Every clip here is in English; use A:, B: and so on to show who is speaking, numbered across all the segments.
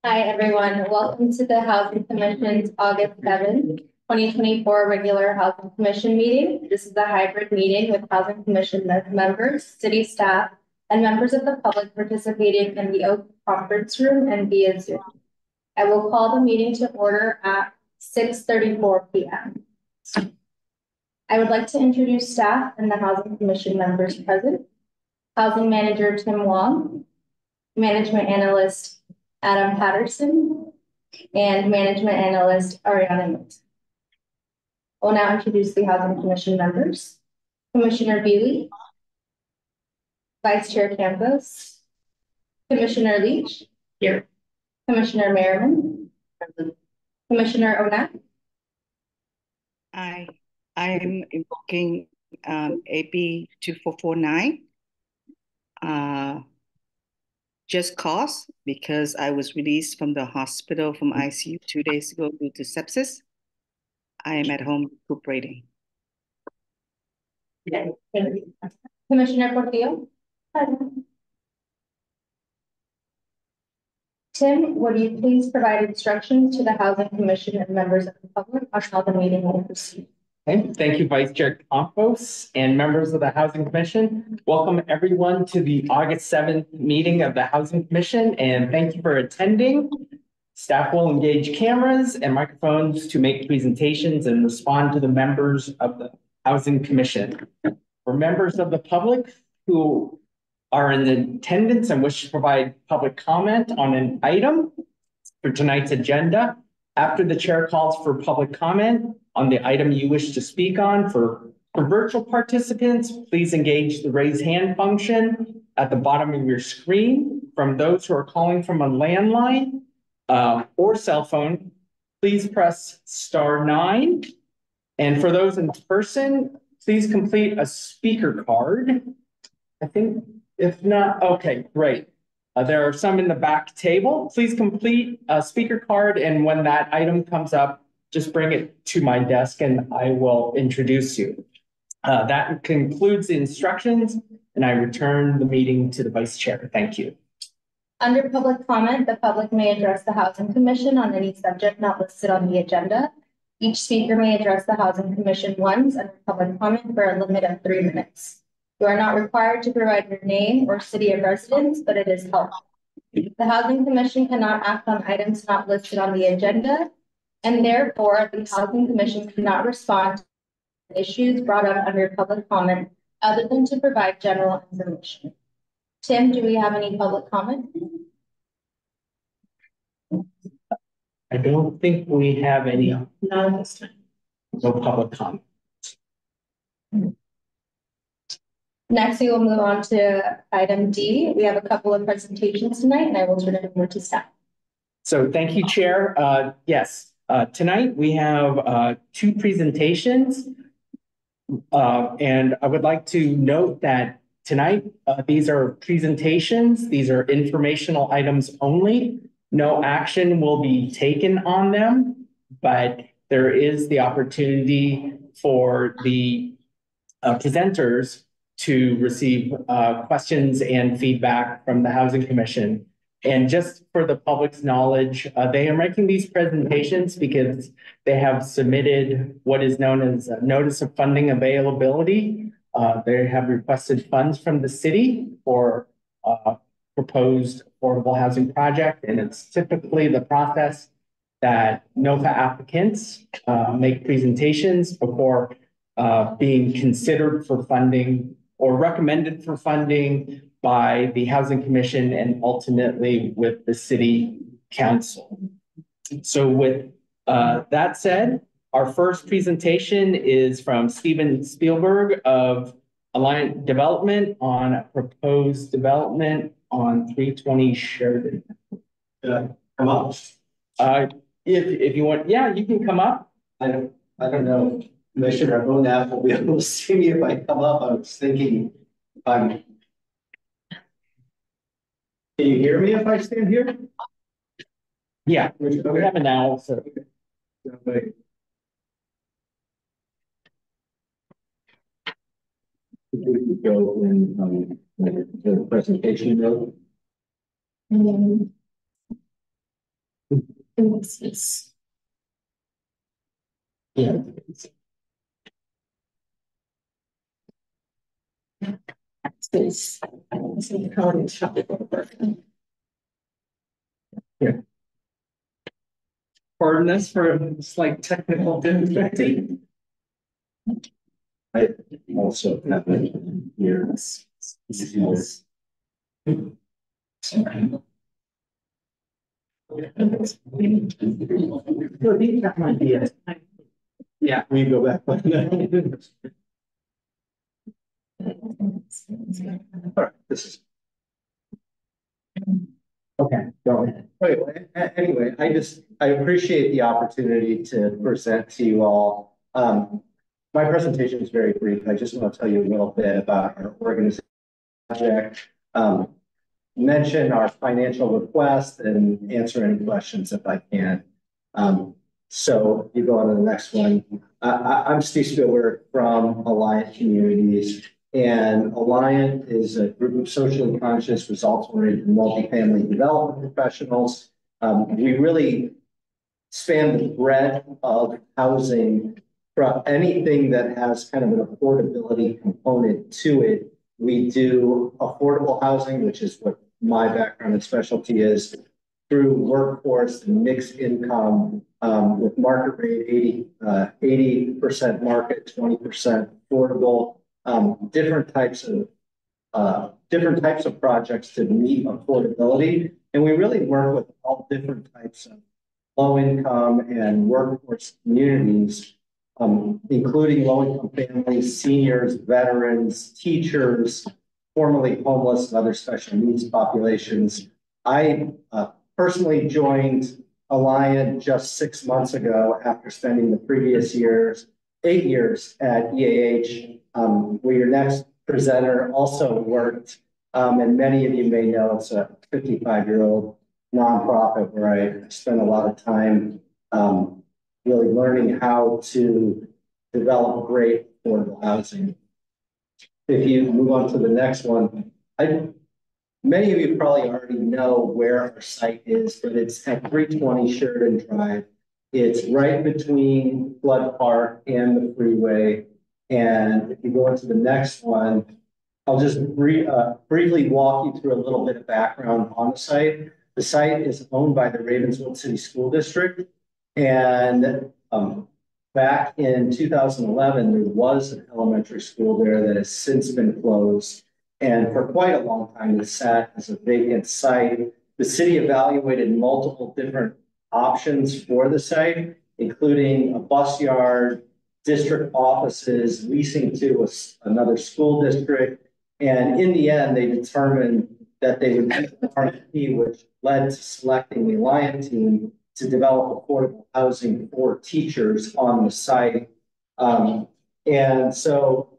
A: Hi, everyone. Welcome to the Housing Commission's August 7th, 2024 regular Housing Commission meeting. This is a hybrid meeting with Housing Commission members, city staff, and members of the public participating in the open conference room and via Zoom. I will call the meeting to order at 6:34 p.m. I would like to introduce staff and the Housing Commission members present. Housing Manager Tim Wong, Management Analyst Adam Patterson, and Management Analyst Ariana Milton. I will now introduce the Housing Commission members. Commissioner Bealey, Vice Chair Campos, Commissioner Leach, here. Commissioner Merriman, present. Commissioner Onak.
B: I'm invoking AB 2449. Just cause, because I was released from the hospital from ICU 2 days ago due to sepsis. I am at home recuperating.
A: Commissioner Portillo. Tim, would you please provide instructions to the Housing Commission and members of the public on how the meeting will proceed?
C: Okay, thank you, Vice Chair Campos and members of the Housing Commission. Welcome everyone to the August 7th meeting of the Housing Commission, and thank you for attending. Staff will engage cameras and microphones to make presentations and respond to the members of the Housing Commission. For members of the public who are in attendance and wish to provide public comment on an item for tonight's agenda, after the chair calls for public comment on the item you wish to speak on, for virtual participants, please engage the raise hand function at the bottom of your screen. From those who are calling from a landline or cell phone, please press *9. And for those in person, please complete a speaker card. I think, if not, okay, great. There are some in the back table. Please complete a speaker card, and when that item comes up, just bring it to my desk and I will introduce you. That concludes the instructions, and I return the meeting to the Vice Chair. Thank you.
A: Under public comment, the public may address the Housing Commission on any subject not listed on the agenda. Each speaker may address the Housing Commission once under public comment for a limit of 3 minutes. You are not required to provide your name or city of residence, but it is helpful. The Housing Commission cannot act on items not listed on the agenda, and therefore the Housing Commission cannot respond to issues brought up under public comment other than to provide general information. Tim, do we have any public comment?
C: I don't think we have any.
A: None at this time.
C: No public comment.
A: Next, we will move on to item D. We have a couple of presentations tonight, and I will turn it over to staff.
C: So thank you, Chair. Yes, tonight we have 2 presentations. And I would like to note that tonight, these are presentations. These are informational items only. No action will be taken on them, but there is the opportunity for the presenters to receive questions and feedback from the Housing Commission. And just for the public's knowledge, they are making these presentations because they have submitted what is known as a notice of funding availability. They have requested funds from the city for proposed affordable housing project. And it's typically the process that NOFA applicants make presentations before being considered for funding or recommended for funding by the Housing Commission and ultimately with the City Council. So with that said, our first presentation is from Steven Spielberg of Alliant Development on a proposed development on 320 Sheridan. Come up. If you want, yeah, you can come up.
D: I don't know. Commissioner Onak will be able to see me if I come up. I was thinking, can you hear me if I stand here?
C: Yeah, we have an owl. So.
D: Go in the presentation mode.
C: Yeah. Yeah. Pardon us for a slight technical difficulty.
D: I also have it here.
C: That might be it. Yeah.
D: We go back. All right, this is.
C: Okay, go ahead.
D: Anyway, I appreciate the opportunity to present to you all. My presentation is very brief. I just want to tell you a little bit about our organization project, mention our financial request and answer any questions if I can. So you go on to the next one. I'm Steve Spielberg from Alliant Communities. And Alliant is a group of socially conscious, results-oriented multifamily development professionals. We really span the breadth of housing from anything that has kind of an affordability component to it. We do affordable housing, which is what my background and specialty is, through workforce and mixed income with market rate 80% market, 20% affordable. Different types of projects to meet affordability, and we really work with all different types of low income and workforce communities, including low income families, seniors, veterans, teachers, formerly homeless, and other special needs populations. I personally joined Alliant just 6 months ago after spending the previous 8 years at EAH, where your next presenter also worked. And many of you may know it's a 55-year-old nonprofit where I spent a lot of time really learning how to develop great affordable housing. If you move on to the next one, many of you probably already know where our site is, but it's at 320 Sheridan Drive. It's right between Flood Park and the freeway. And if you go into the next one, I'll just briefly walk you through a little bit of background on the site. The site is owned by the Ravenswood City School District. And back in 2011, there was an elementary school there that has since been closed. And for quite a long time, it sat as a vacant site. The city evaluated multiple different options for the site, including a bus yard, district offices, leasing to another school district. And in the end, they determined that they would use the RFP, which led to selecting the Alliant team to develop affordable housing for teachers on the site. And so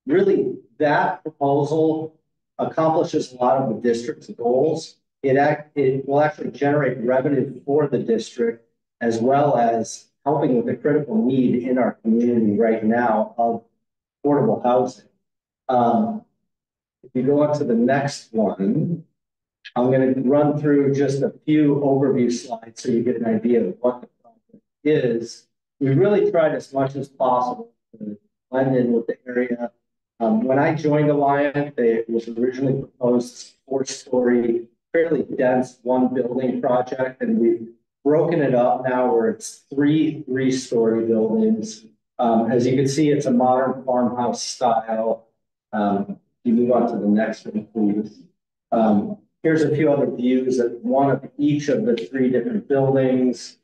D: really that proposal accomplishes a lot of the district's goals. It will actually generate revenue for the district, as well as helping with the critical need in our community right now of affordable housing. If you go on to the next one, I'm going to run through just a few overview slides so you get an idea of what the project is. We really tried as much as possible to blend in with the area. When I joined Alliant, it was originally proposed 4-story, fairly dense one building project, and we've broken it up now where it's 3-story buildings. As you can see, it's a modern farmhouse style. You move on to the next one, please. Here's a few other views of one of each of the 3 different buildings.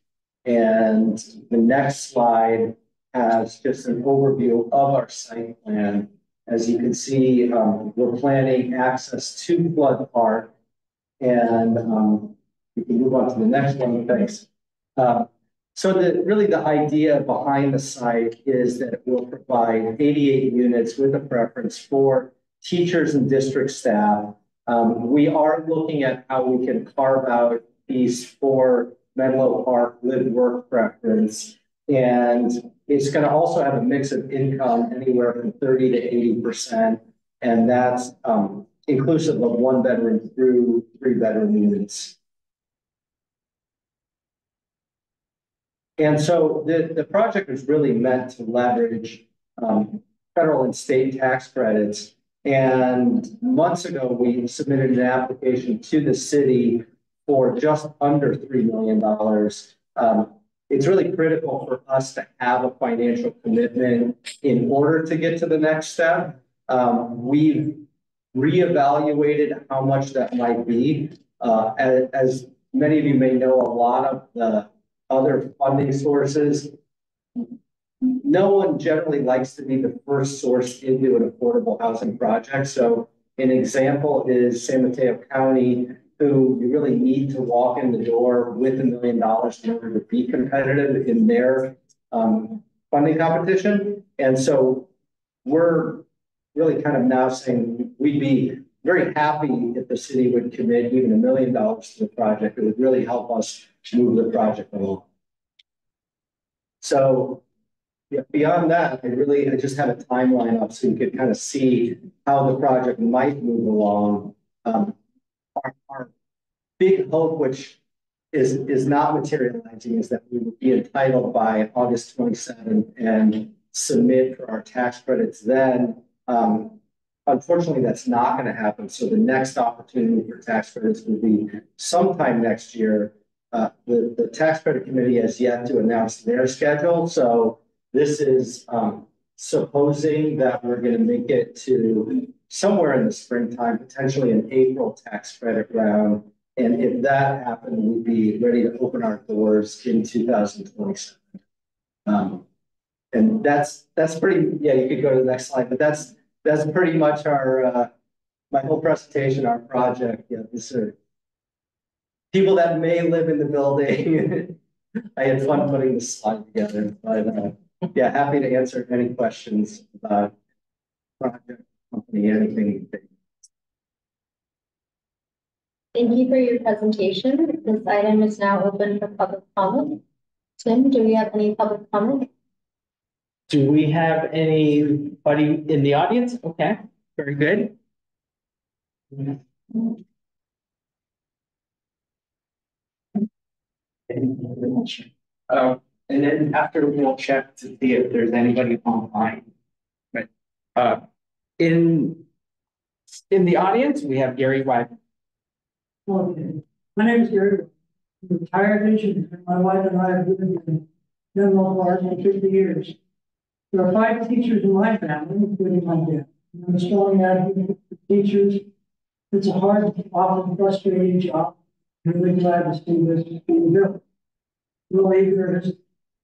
D: And the next slide has just an overview of our site plan. As you can see, we're planning access to Flood Park. And you can move on to the next one, thanks. So really the idea behind the site is that it will provide 88 units with a preference for teachers and district staff. We are looking at how we can carve out these for Menlo Park live-work preference. And it's going to also have a mix of income anywhere from 30 to 80%. And that's inclusive of 1-bedroom through 3-bedroom units. And so the project is really meant to leverage federal and state tax credits. And months ago, we submitted an application to the city for just under $3 million. It's really critical for us to have a financial commitment in order to get to the next step. We've reevaluated how much that might be. As many of you may know, a lot of the other funding sources, no one generally likes to be the first source into an affordable housing project. So an example is San Mateo County, who you really need to walk in the door with $1 million in order to be competitive in their funding competition. And so we're really kind of now saying we'd be very happy if the city would commit even $1 million to the project. It would really help us move the project along. So yeah, beyond that, I just have a timeline up so you could kind of see how the project might move along. Our big hope, which is not materializing, is that we would be entitled by August 27th and submit for our tax credits then. Unfortunately, that's not going to happen. So the next opportunity for tax credits will be sometime next year. The tax credit committee has yet to announce their schedule. So this is supposing that we're going to make it to somewhere in the springtime, potentially an April tax credit round. And if that happened, we'd be ready to open our doors in 2027. And that's pretty, yeah, you could go to the next slide, but that's pretty much our, my whole presentation, our project. Yeah, these are people that may live in the building. I had fun putting this slide together, but yeah, happy to answer any questions about project, company, anything.
A: Thank you for your presentation. This item is now open for public comment. Tim, do we have any public comment?
C: Do we have anybody in the audience? Okay, very good. And then after we'll check to see if there's anybody online. But in the audience, we have Gary Wagner.
E: Okay. My name is Gary. I'm a retired engineer. My wife and I have lived in Menlo Park for 50 years. There are 5 teachers in my family, including my dad. I'm a strong advocate for teachers. It's a hard, often frustrating job. I'm really glad to see this being built. Will Eager has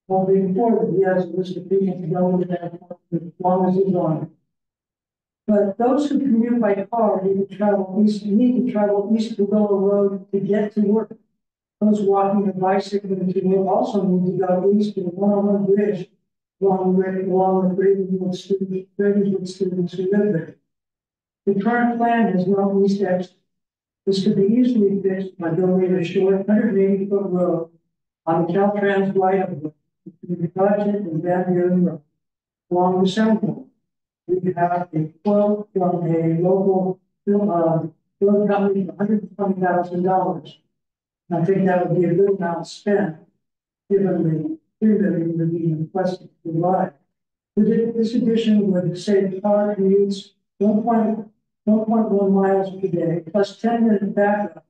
E: told me before that he has a list of people to go with that as long as he's on it. But those who commute by car need to travel east to Willow Road to get to work. Those walking and bicycling to work also need to go east to the 101 bridge along with Ravenswood students who live there. The current plan has no east exit. This could be easily fixed by building a short 180-foot road on the Caltrans right of way between the project and Van Buren Road along the Central. We have a quote from a local film company for $120,000. I think that would be a good amount spent, given the $3 million would be requested to provide. This addition would save car commutes 1.1 miles per day, plus 10-minute backup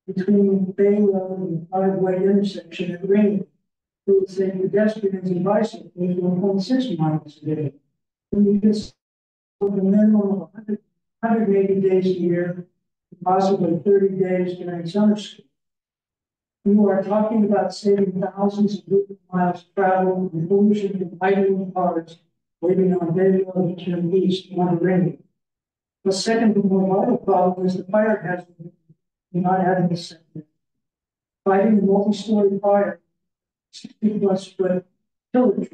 E: between Bay Road and the 5-way intersection at Greenwood. It would save pedestrians and bicycles 1.6 miles a day. When you can a minimum of 180 days a year, possibly 30 days during summer school. You are talking about saving thousands of miles travel and pollution from idling cars waiting on Bay Road to turn east on the ring. The second more vital problem is the fire hazard not having a setback. Fighting a multi-story fire, 60+ foot killer.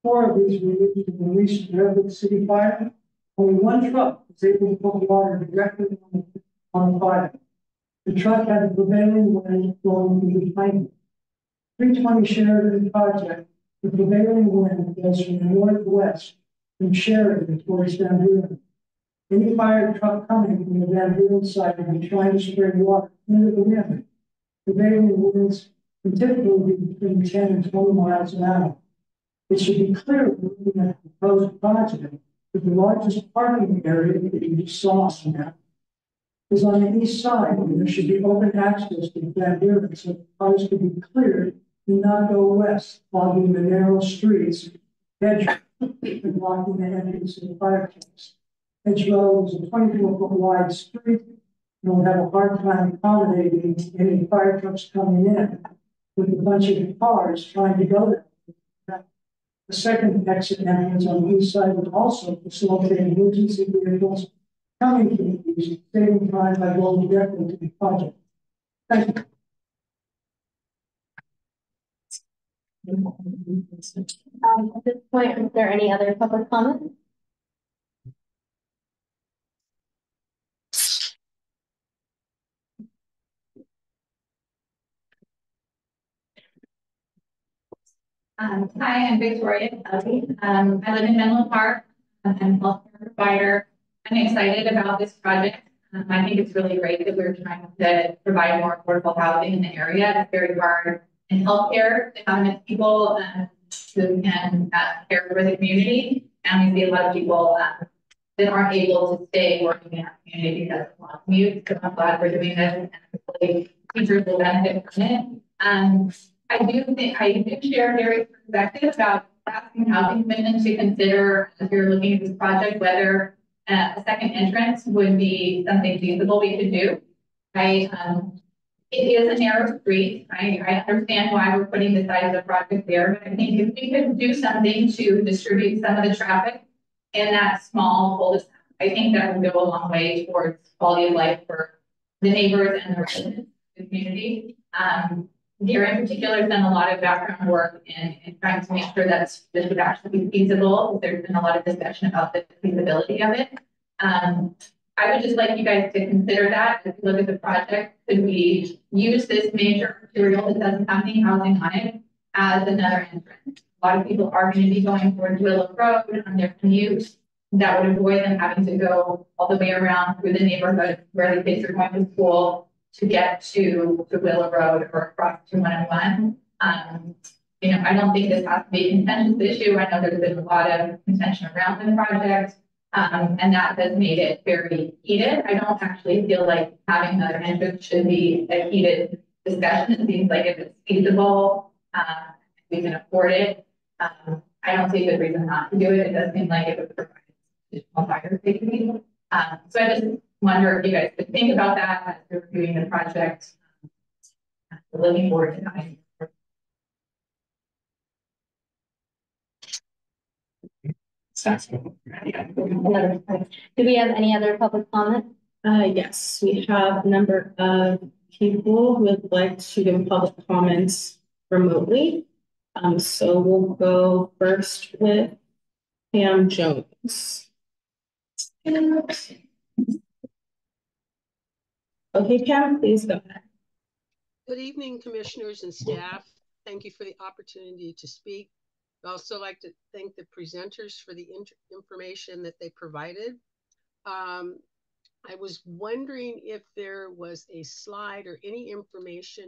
E: 4 of these were used in the recent Redwood City fire. Only 1 truck was able to put water directly on the fire. The truck had the prevailing wind blowing through the flame. 320 Sheridan project, the prevailing wind goes from the northwest from Sheridan towards Van Buren. Any fire truck coming from the Van Buren side will be trying to spray water into the wind. Prevailing winds can typically be between 10 and 20 miles an hour. It should be clear when looking at the proposed project that the largest parking area that you saw on that is on the east side, and there should be open access to Van Buren so the cars can be cleared and not go west, clogging the narrow streets, edge and blocking the entrance to the fire trucks. Edge Road is a 24-foot wide street, and we'll have a hard time accommodating any fire trucks coming in with a bunch of cars trying to go there. The second exit entrance on the east side would also facilitate emergency vehicles coming to the east, saving time by going directly to the project. Thank you.
A: At this point, is there any other public comment?
F: Hi, I'm Victoria Kelly. I live in Menlo Park. I'm a healthcare provider. I'm excited about this project. I think it's really great that we're trying to provide more affordable housing in the area. It's very hard in healthcare to have enough people who can care for the community. And we see a lot of people that aren't able to stay working in our community because of long commute. So I'm glad we're doing this, and hopefully teachers will benefit from it. I do share Gary's perspective about asking housing commission to consider, as you're looking at this project, whether a second entrance would be something feasible we could do. It is a narrow street. I understand why we're putting the size of the project there, but I think if we could do something to distribute some of the traffic in that small cul-de-sac, I think that would go a long way towards quality of life for the neighbors and the residents of the community. Gary in particular has done a lot of background work in trying to make sure that this would actually be feasible. There's been a lot of discussion about the feasibility of it. I would just like you guys to consider that as we look at the project. Could we use this major material that doesn't have any housing on it as another entrance? A lot of people are going to be going towards Willow Road on their commute. That would avoid them having to go all the way around through the neighborhood where the kids are going to school to get to Willow Road or across to 101. I don't think this has to be a contentious issue. I know there's been a lot of contention around the project, and that has made it very heated. I don't actually feel like having another entrance should be a heated discussion. It seems like if it's feasible, we can afford it. I don't see a good reason not to do it. It does seem like it would provide additional fire safety. So I just wonder if you guys could think about that as you're doing the project. Looking forward to having.
A: Do we have any other public comment?
G: Yes, we have a number of people who would like to give public comments remotely. So we'll go first with Pam Jones. Okay, Pam, please go ahead.
H: Good evening, commissioners and staff. Thank you for the opportunity to speak. I'd also like to thank the presenters for the information that they provided. I was wondering if there was a slide or any information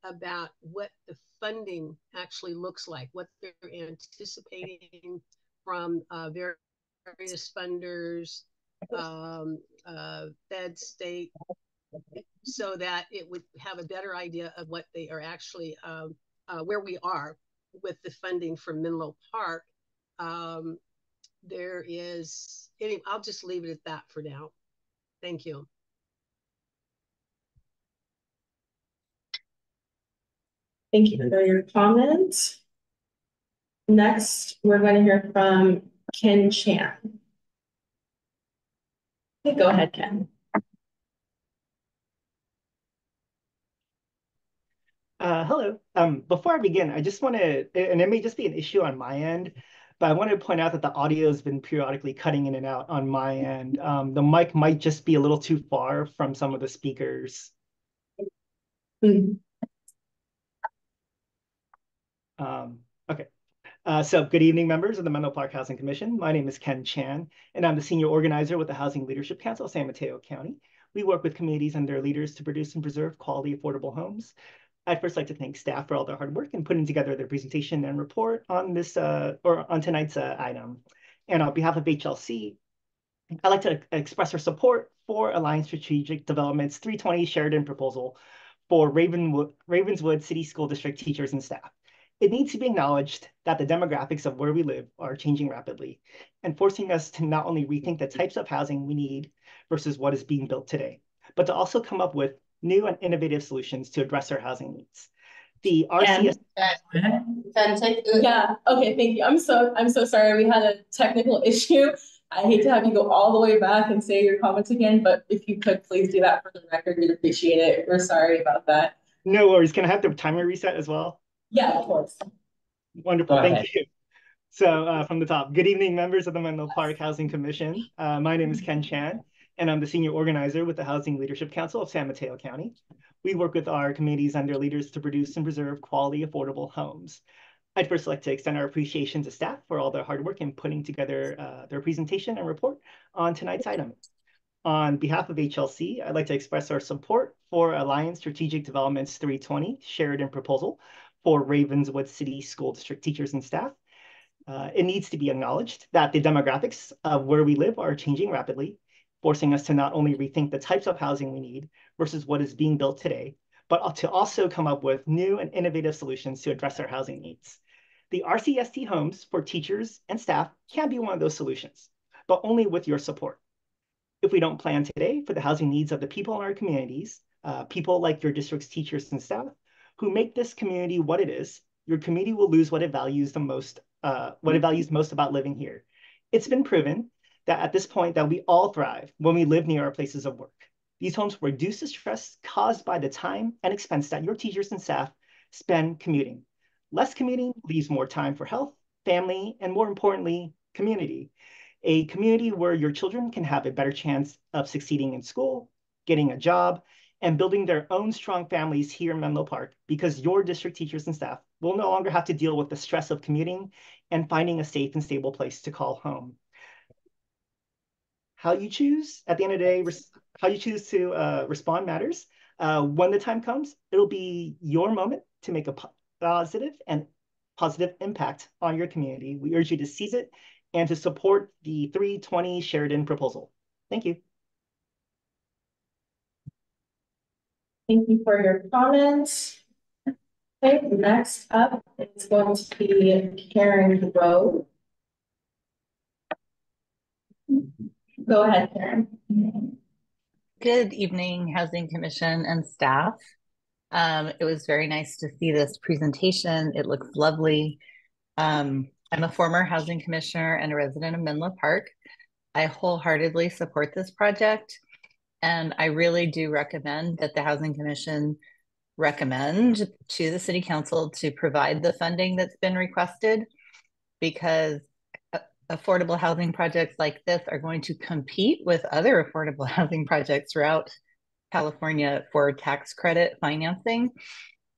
H: about what the funding actually looks like, what they're anticipating from various funders, Fed, state, so that it would have a better idea of what they are actually, where we are with the funding from Menlo Park. There is, I'll just leave it at that for now. Thank you.
G: Thank you for your comment. Next, we're going to hear from Ken Chan. Okay, go ahead, Ken.
I: Hello. Before I begin, I just want to, and it may just be an issue on my end, but I want to point out that the audio has been periodically cutting in and out on my end. The mic might just be a little too far from some of the speakers. Okay. So good evening, members of the Menlo Park Housing Commission. My name is Ken Chan, and I'm the senior organizer with the Housing Leadership Council of San Mateo County. We work with communities and their leaders to produce and preserve quality, affordable homes. I'd first like to thank staff for all their hard work in putting together their presentation and report on this or on tonight's item. And on behalf of HLC, I'd like to express our support for Alliance Strategic Development's 320 Sheridan proposal for Ravenswood City School District teachers and staff. It needs to be acknowledged that the demographics of where we live are changing rapidly and forcing us to not only rethink the types of housing we need versus what is being built today, but to also come up with new and innovative solutions to address our housing needs. The RCS.
G: Yeah, okay, thank you. I'm so sorry. We had a technical issue. I hate to have you go all the way back and say your comments again, but if you could please do that for the record, we'd appreciate it. We're sorry about that.
I: No worries. Can I have the timer reset as well?
G: Yeah, of course.
I: Wonderful. Thank you. So from the top, good evening, members of the Menlo Park Housing Commission. My name is Ken Chan, and I'm the senior organizer with the Housing Leadership Council of San Mateo County. We work with our communities and their leaders to produce and preserve quality, affordable homes. I'd first like to extend our appreciation to staff for all their hard work in putting together their presentation and report on tonight's item. On behalf of HLC, I'd like to express our support for Alliance Strategic Development's 320 Sheridan proposal for Ravenswood City School District teachers and staff. It needs to be acknowledged that the demographics of where we live are changing rapidly, forcing us to not only rethink the types of housing we need versus what is being built today, but to also come up with new and innovative solutions to address our housing needs. The RCST homes for teachers and staff can be one of those solutions, but only with your support. If we don't plan today for the housing needs of the people in our communities, people like your district's teachers and staff who make this community what it is, your community will lose what it values the most, what it values most about living here. It's been proven that at this point that we all thrive when we live near our places of work. These homes reduce the stress caused by the time and expense that your teachers and staff spend commuting. Less commuting leaves more time for health, family, and more importantly, community. A community where your children can have a better chance of succeeding in school, getting a job, and building their own strong families here in Menlo Park because your district teachers and staff will no longer have to deal with the stress of commuting and finding a safe and stable place to call home. How you choose, at the end of the day, how you choose to respond matters. When the time comes, it'll be your moment to make a positive impact on your community. We urge you to seize it and to support the 320 Sheridan proposal. Thank you.
G: Thank you for your comments. Okay, next up is going to be Karen Rowe. Go ahead, Karen.
J: Good evening, Housing Commission and staff. It was very nice to see this presentation. It looks lovely. I'm a former housing commissioner and a resident of Menlo Park. I wholeheartedly support this project, and I really do recommend that the Housing Commission recommend to the City Council to provide the funding that's been requested, because affordable housing projects like this are going to compete with other affordable housing projects throughout California for tax credit financing.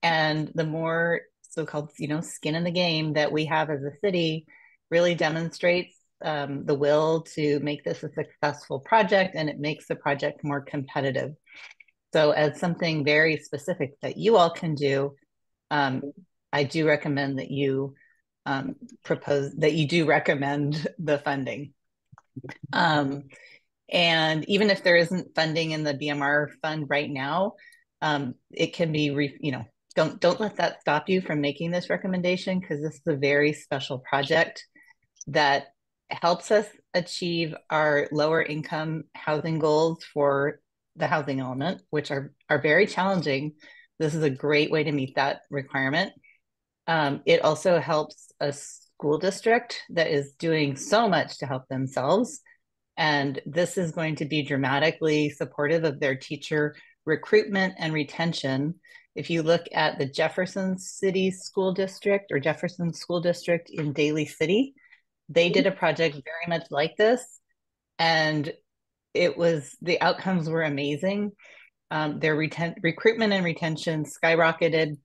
J: And the more so-called, skin in the game that we have as a city really demonstrates the will to make this a successful project, and it makes the project more competitive. So as something very specific that you all can do, I do recommend that you do recommend the funding. And even if there isn't funding in the BMR fund right now, it can be, don't let that stop you from making this recommendation, because this is a very special project that helps us achieve our lower income housing goals for the housing element, which are very challenging. This is a great way to meet that requirement. It also helps a school district that is doing so much to help themselves. And this is going to be dramatically supportive of their teacher recruitment and retention. If you look at the Jefferson City School District or Jefferson School District in Daly City, they did a project very much like this. And the outcomes were amazing. Their recruitment and retention skyrocketed.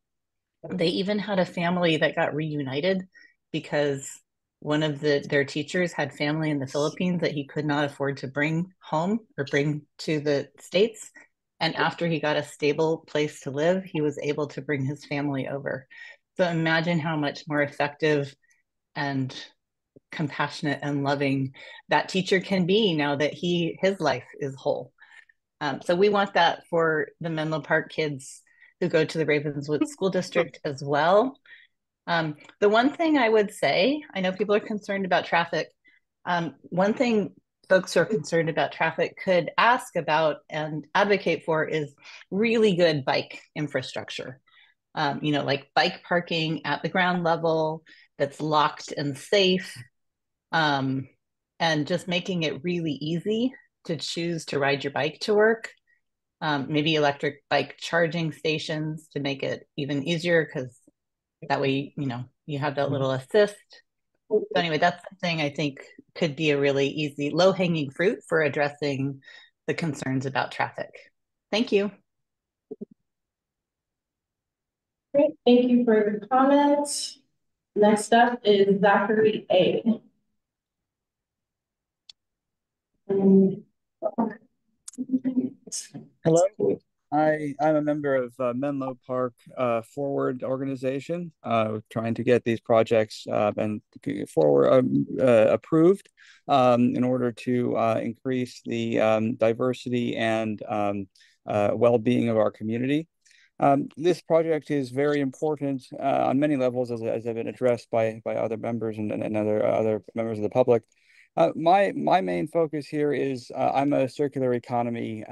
J: They even had a family that got reunited because one of their teachers had family in the Philippines that he could not afford to bring home or bring to the States. And after he got a stable place to live, he was able to bring his family over. So imagine how much more effective and compassionate and loving that teacher can be now that his life is whole. So we want that for the Menlo Park kids who go to the Ravenswood School District as well. The one thing I would say, I know people are concerned about traffic. One thing folks who are concerned about traffic could ask about and advocate for is really good bike infrastructure. Like bike parking at the ground level that's locked and safe, and just making it really easy to choose to ride your bike to work. Maybe electric bike charging stations to make it even easier, because that way, you have that little assist. So anyway, that's something I think could be a really easy, low-hanging fruit for addressing the concerns about traffic. Thank you.
G: Great, thank you for your comments. Next up is Zachary A.
K: Hello, I'm a member of Menlo Park Forward organization, trying to get these projects and forward approved in order to increase the diversity and well-being of our community. This project is very important on many levels, as have been addressed by other members and other members of the public. My main focus here is I'm a circular economy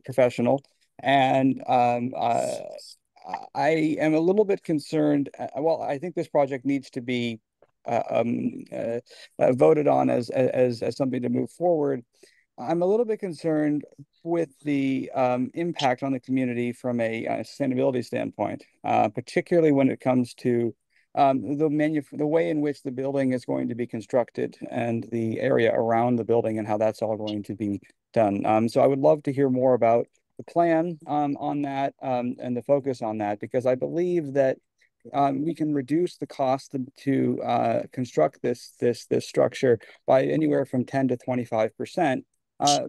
K: professional, and I am a little bit concerned. Well, I think this project needs to be voted on as something to move forward. I'm a little bit concerned with the impact on the community from a sustainability standpoint, particularly when it comes to the way in which the building is going to be constructed and the area around the building and how that's all going to be done. So I would love to hear more about the plan on that and the focus on that, because I believe that we can reduce the cost to construct this structure by anywhere from 10 to 25%.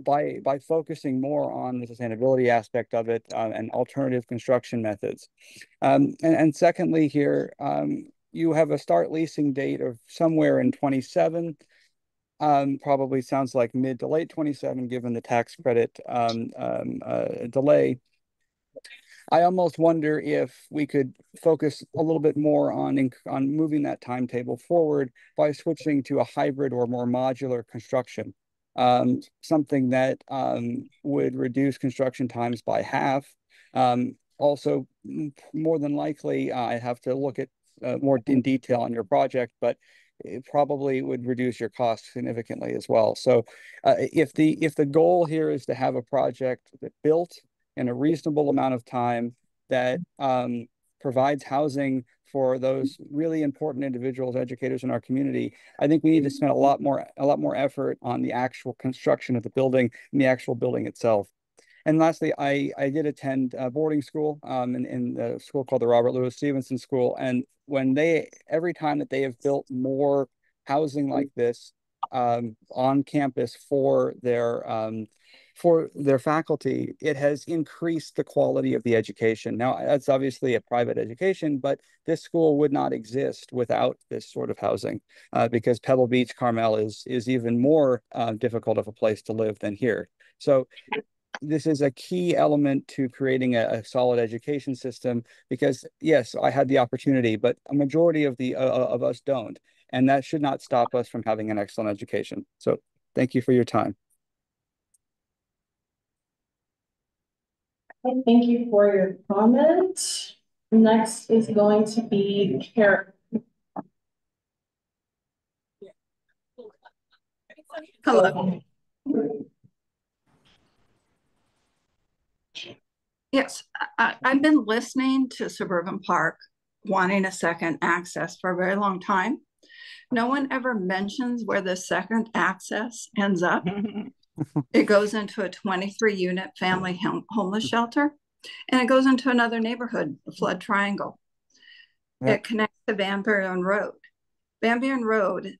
K: By focusing more on the sustainability aspect of it and alternative construction methods. And secondly here, you have a start leasing date of somewhere in 27, probably sounds like mid to late 27, given the tax credit delay. I almost wonder if we could focus a little bit more on moving that timetable forward by switching to a hybrid or more modular construction. Something that would reduce construction times by half. Also, more than likely, I have to look at more in detail on your project, but it probably would reduce your costs significantly as well. So if the goal here is to have a project that built in a reasonable amount of time that provides housing for those really important individuals, educators in our community, I think we need to spend a lot more effort on the actual construction of the building and the actual building itself. And lastly, I did attend boarding school in a school called the Robert Louis Stevenson School. And every time that they have built more housing like this on campus for their faculty, it has increased the quality of the education. Now, that's obviously a private education, but this school would not exist without this sort of housing because Pebble Beach, Carmel is even more difficult of a place to live than here. So this is a key element to creating a solid education system, because yes, I had the opportunity, but a majority of us don't. And that should not stop us from having an excellent education. So thank you for your time.
G: Thank you for your comment. Next is going to be Karen.
L: Hello. Yes, I've been listening to Suburban Park wanting a second access for a very long time. No one ever mentions where the second access ends up. It goes into a 23-unit family homeless shelter, and it goes into another neighborhood, the Flood Triangle. Yep. It connects to Van Buren Road. Van Buren Road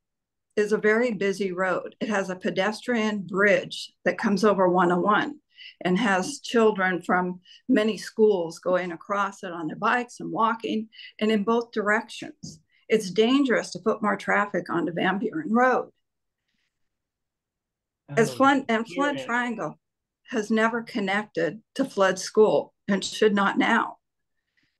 L: is a very busy road. It has a pedestrian bridge that comes over 101 and has children from many schools going across it on their bikes and walking, and in both directions. It's dangerous to put more traffic onto Van Buren Road. Flood Triangle has never connected to Flood School and should not now.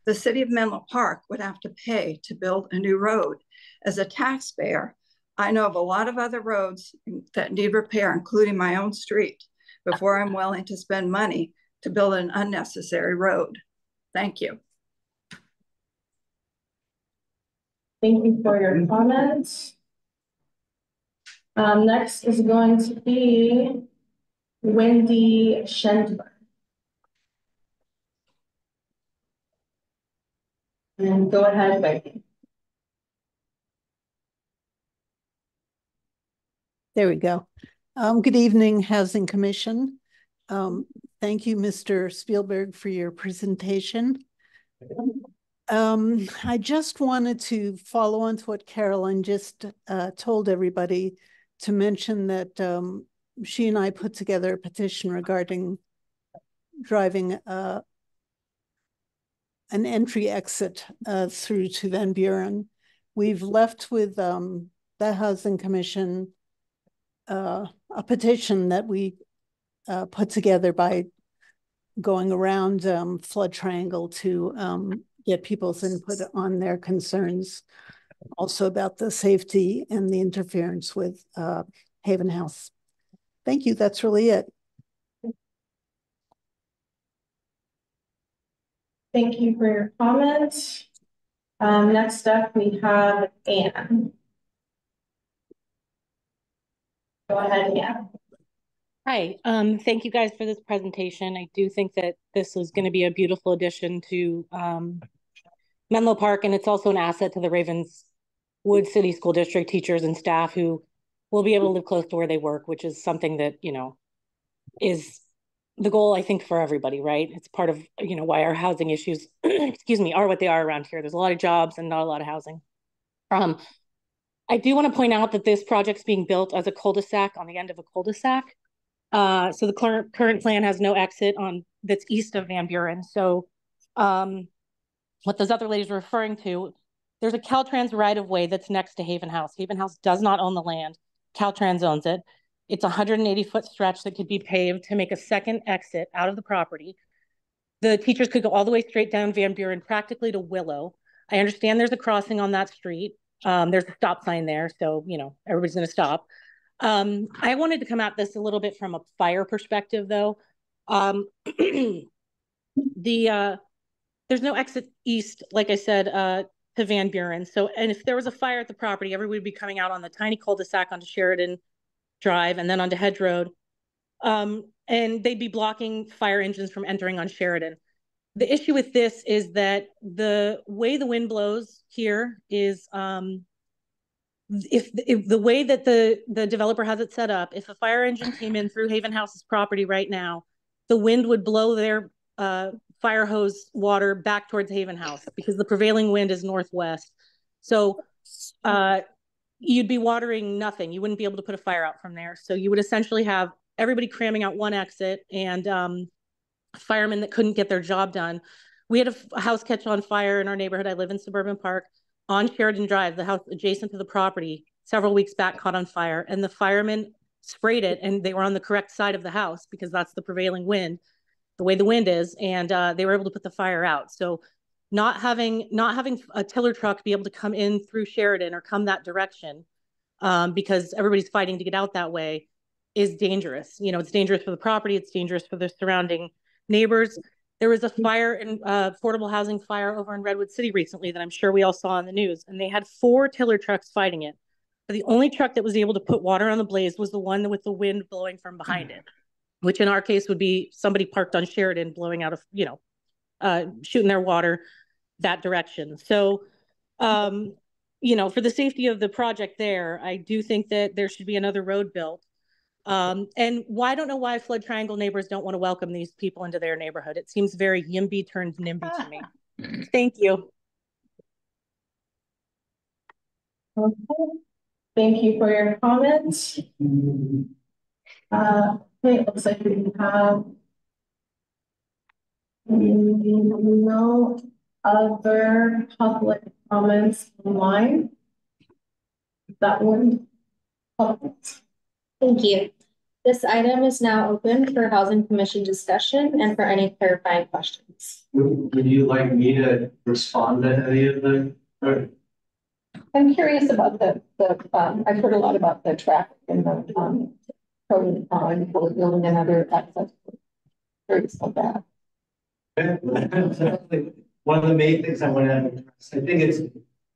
L: The city of Menlo Park would have to pay to build a new road. As a taxpayer, I know of a lot of other roads that need repair, including my own street, before I'm willing to spend money to build an unnecessary road. Thank you.
A: Thank you for your comments. Next is going to be Wendy Schendler. And go ahead, Wendy.
M: There we go. Good evening, Housing Commission. Thank you, Mr. Spielberg, for your presentation. I just wanted to follow on to what Carolyn just told everybody, to mention that she and I put together a petition regarding driving an entry exit through to Van Buren. We've left with the Housing Commission a petition that we put together by going around Flood Triangle to get people's input on their concerns, also about the safety and the interference with Haven House. Thank you, that's really it.
A: Thank you for your comments. Next up, we have Anne. Go ahead, Anne.
N: Hi, thank you guys for this presentation. I do think that this is going to be a beautiful addition to Menlo Park, and it's also an asset to the Ravenswood City School District teachers and staff who will be able to live close to where they work, which is something that, you know, is the goal, I think, for everybody, right? It's part of, you know, why our housing issues, excuse me, are what they are around here. There's a lot of jobs and not a lot of housing. I do want to point out that this project's being built as a cul-de-sac on the end of a cul-de-sac. So the current plan has no exit on that's east of Van Buren. So what those other ladies are referring to, there's a Caltrans right-of-way that's next to Haven House. Haven House does not own the land. Caltrans owns it. It's a 180-foot stretch that could be paved to make a second exit out of the property. The teachers could go all the way straight down Van Buren, practically to Willow. I understand there's a crossing on that street. There's a stop sign there, so, you know, everybody's going to stop. I wanted to come at this a little bit from a fire perspective, though. There's no exit east, like I said, to Van Buren. So, and if there was a fire at the property, everybody would be coming out on the tiny cul-de-sac onto Sheridan Drive and then onto Hedge Road. And they'd be blocking fire engines from entering on Sheridan. The issue with this is that the way the wind blows here is, if the way that the developer has it set up, if a fire engine came in through Haven House's property right now, the wind would blow their fire hose water back towards Haven House because the prevailing wind is northwest. So you'd be watering nothing. You wouldn't be able to put a fire out from there. So you would essentially have everybody cramming out one exit and firemen that couldn't get their job done. We had a house catch on fire in our neighborhood. I live in Suburban Park on Sheridan Drive. The house adjacent to the property several weeks back caught on fire, and the firemen sprayed it, and they were on the correct side of the house because that's the prevailing wind, the way the wind is, and they were able to put the fire out. So not having a tiller truck be able to come in through Sheridan or come that direction because everybody's fighting to get out that way is dangerous. You know, it's dangerous for the property. It's dangerous for the surrounding neighbors. There was a fire in affordable housing fire over in Redwood City recently that I'm sure we all saw on the news, and they had 4 tiller trucks fighting it. But the only truck that was able to put water on the blaze was the one with the wind blowing from behind it, which in our case would be somebody parked on Sheridan blowing out of, you know, shooting their water that direction. So, you know, for the safety of the project there, I do think that there should be another road built. And I don't know why Flood Triangle neighbors don't want to welcome these people into their neighborhood. It seems very YIMBY turned NIMBY to me. Thank you.
G: Okay. Thank you for your comments. Okay, it looks like we have no other public comments online. That one.
A: Thank you. This item is now open for Housing Commission discussion and for any clarifying questions.
D: Would you like me to respond to any of them?
O: I'm curious about I've heard a lot about the traffic and the building and other access. Curious about that.
D: One of the main things I want to address, I think it's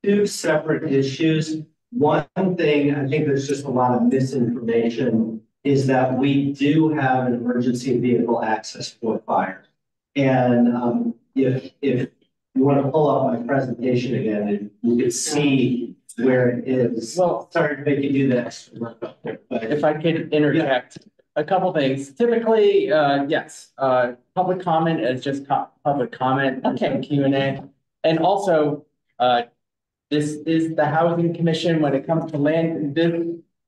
D: two separate issues. One thing, I think there's just a lot of misinformation, is that we do have an emergency vehicle access for fire. And if you want to pull up my presentation again, and you can see where it is. Well, sorry to make you do this, but
C: if I could interject, a couple things. Typically, yes, public comment is just public comment. Okay. Q&A. And also, this is the Housing Commission. When it comes to land, this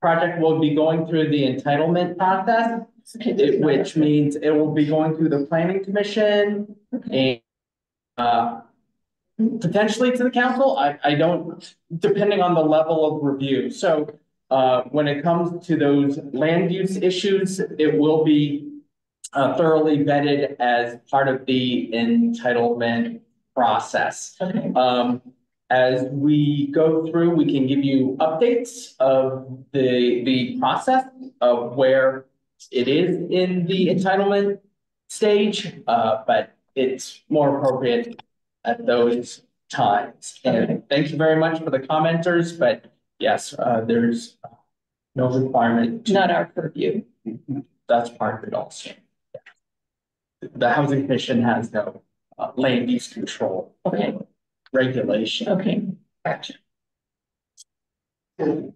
C: project will be going through the entitlement process, which means it will be going through the Planning Commission and potentially to the council. I don't, depending on the level of review. So when it comes to those land use issues, it will be thoroughly vetted as part of the entitlement process. Okay. As we go through, we can give you updates of the process of where it is in the entitlement stage, but it's more appropriate at those times. And thank you very much for the commenters, but yes, there's no requirement to. Not our purview. That's part of it also. The Housing Commission has no land use control. Okay. Regulation. Okay. Gotcha.
P: So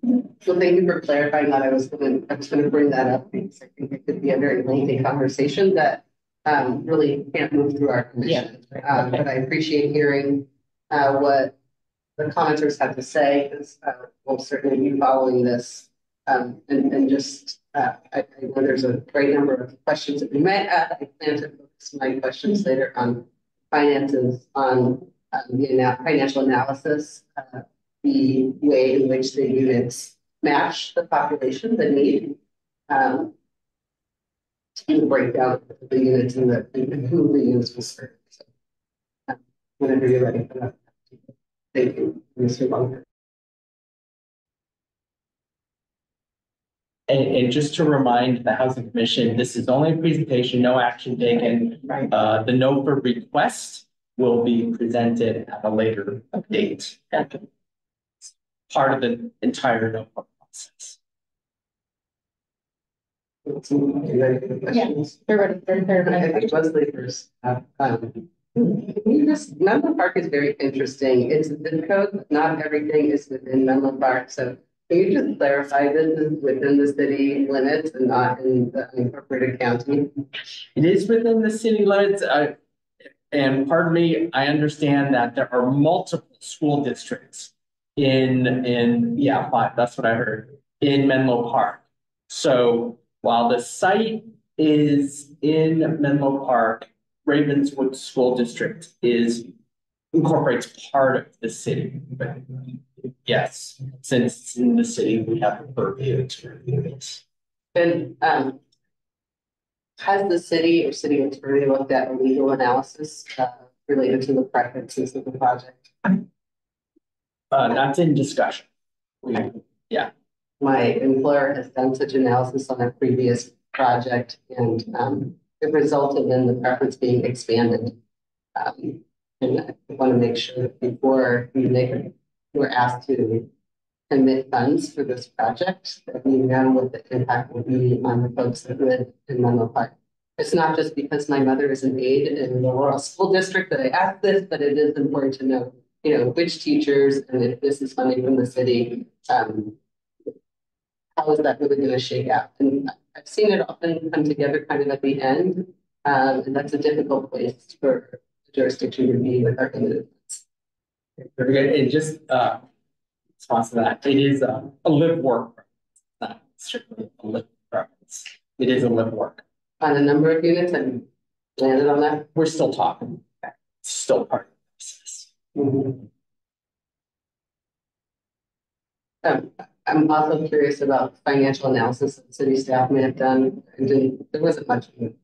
P: thank you for clarifying that. I was going to bring that up because I think it could be a very lengthy conversation that really can't move through our commission. Yeah, okay. But I appreciate hearing what the commenters have to say, because we'll certainly be following this. And just, I know there's a great number of questions that we might add. I plan to focus my questions later on finances, on the financial analysis, the way in which the units match the population, the need, to the breakdown of the units and who the units will serve. So, whenever you're ready for that. Thank you, Mr. Bunker.
C: And just to remind the Housing Commission, this is only a presentation, no action taken. Right. The note for request will be presented at a later date. Part of the entire NOFA process.
P: Yes, they're ready. I think Leslie first. Menlo Park is very interesting. It's a zip code, but not everything is within Menlo Park. So can you just clarify this is within the city limits and not in the unincorporated county?
C: It is within the city limits. And pardon me, I understand that there are multiple school districts yeah, 5, that's what I heard, in Menlo Park. So while the site is in Menlo Park, Ravenswood School District incorporates part of the city. But yes, since it's in the city, we have the purview to review this.
P: And has the city or city attorney looked at a legal analysis related to the preferences of the project?
C: That's in discussion. Yeah.
P: My employer has done such analysis on a previous project, and it resulted in the preference being expanded. And I want to make sure that before we're asked to commit funds for this project, that we know what the impact will be on the folks that live in Menlo Park. It's not just because my mother is an aide in the rural school district that I asked this, but it is important to know, which teachers, and if this is funding from the city, how is that really going to shake out? And I've seen it often come together kind of at the end, and that's a difficult place for the jurisdiction to be with our candidates.
C: Very good. And just response to that. It is a live work, not strictly a live preference. It is a live work.
P: On a number of units, and landed on that?
C: We're still talking. It's still part of the process.
P: I'm also curious about financial analysis that city staff may have done. There wasn't much of it.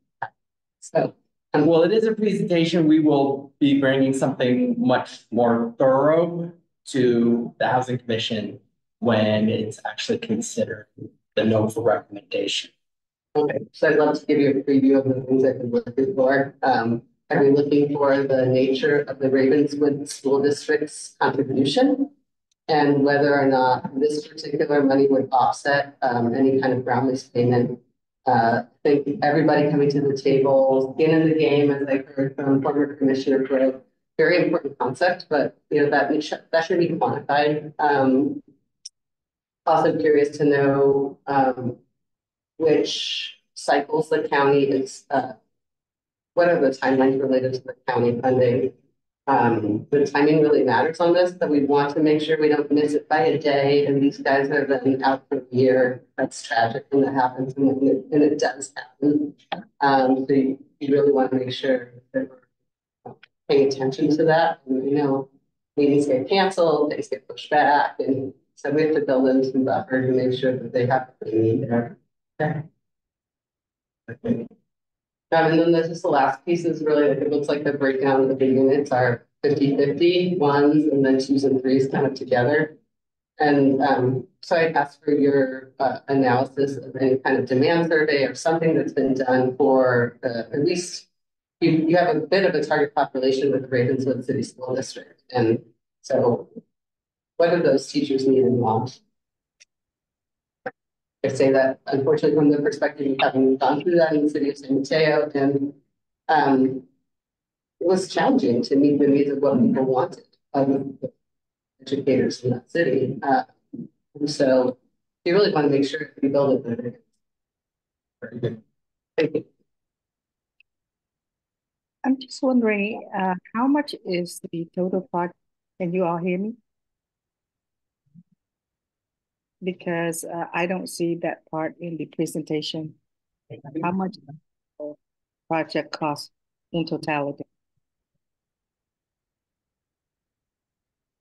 P: So,
C: well, it is a presentation. We will be bringing something much more thorough to the Housing Commission when it's actually considered the NOFA recommendation.
P: Okay, so I'd love to give you a preview of the things I've been looking for. I've been looking for the nature of the Ravenswood School District's contribution and whether or not this particular money would offset any kind of ground lease payment. I think everybody coming to the table, skin in the game, as I heard from former Commissioner Grove, very important concept, but you know that should be quantified. Also curious to know which cycles the county is, what are the timelines related to the county funding? The timing really matters on this, that we want to make sure we don't miss it by a day, and these guys are then out for a year. That's tragic when that happens, and it does happen. So you really want to make sure that we're paying attention to that. And, you know, meetings get canceled, things get pushed back, and so we have to build in some buffer to make sure that they have what they need there. Okay. And then this is the last piece is really, it looks like the breakdown of the units are 50-50, ones and then twos and threes kind of together. And so I asked for your analysis of any kind of demand survey or something that's been done for at least, you have a bit of a target population with the Ravenswood City School District. And so what do those teachers need and want? I say that unfortunately from the perspective of having gone through that in the city of San Mateo, and it was challenging to meet the needs of what people wanted educators in that city. And so you really want to make sure you build it. Very good. Thank you.
B: I'm just wondering, how much is the total project? Can you all hear me? Because I don't see that part in the presentation. How much project cost in totality?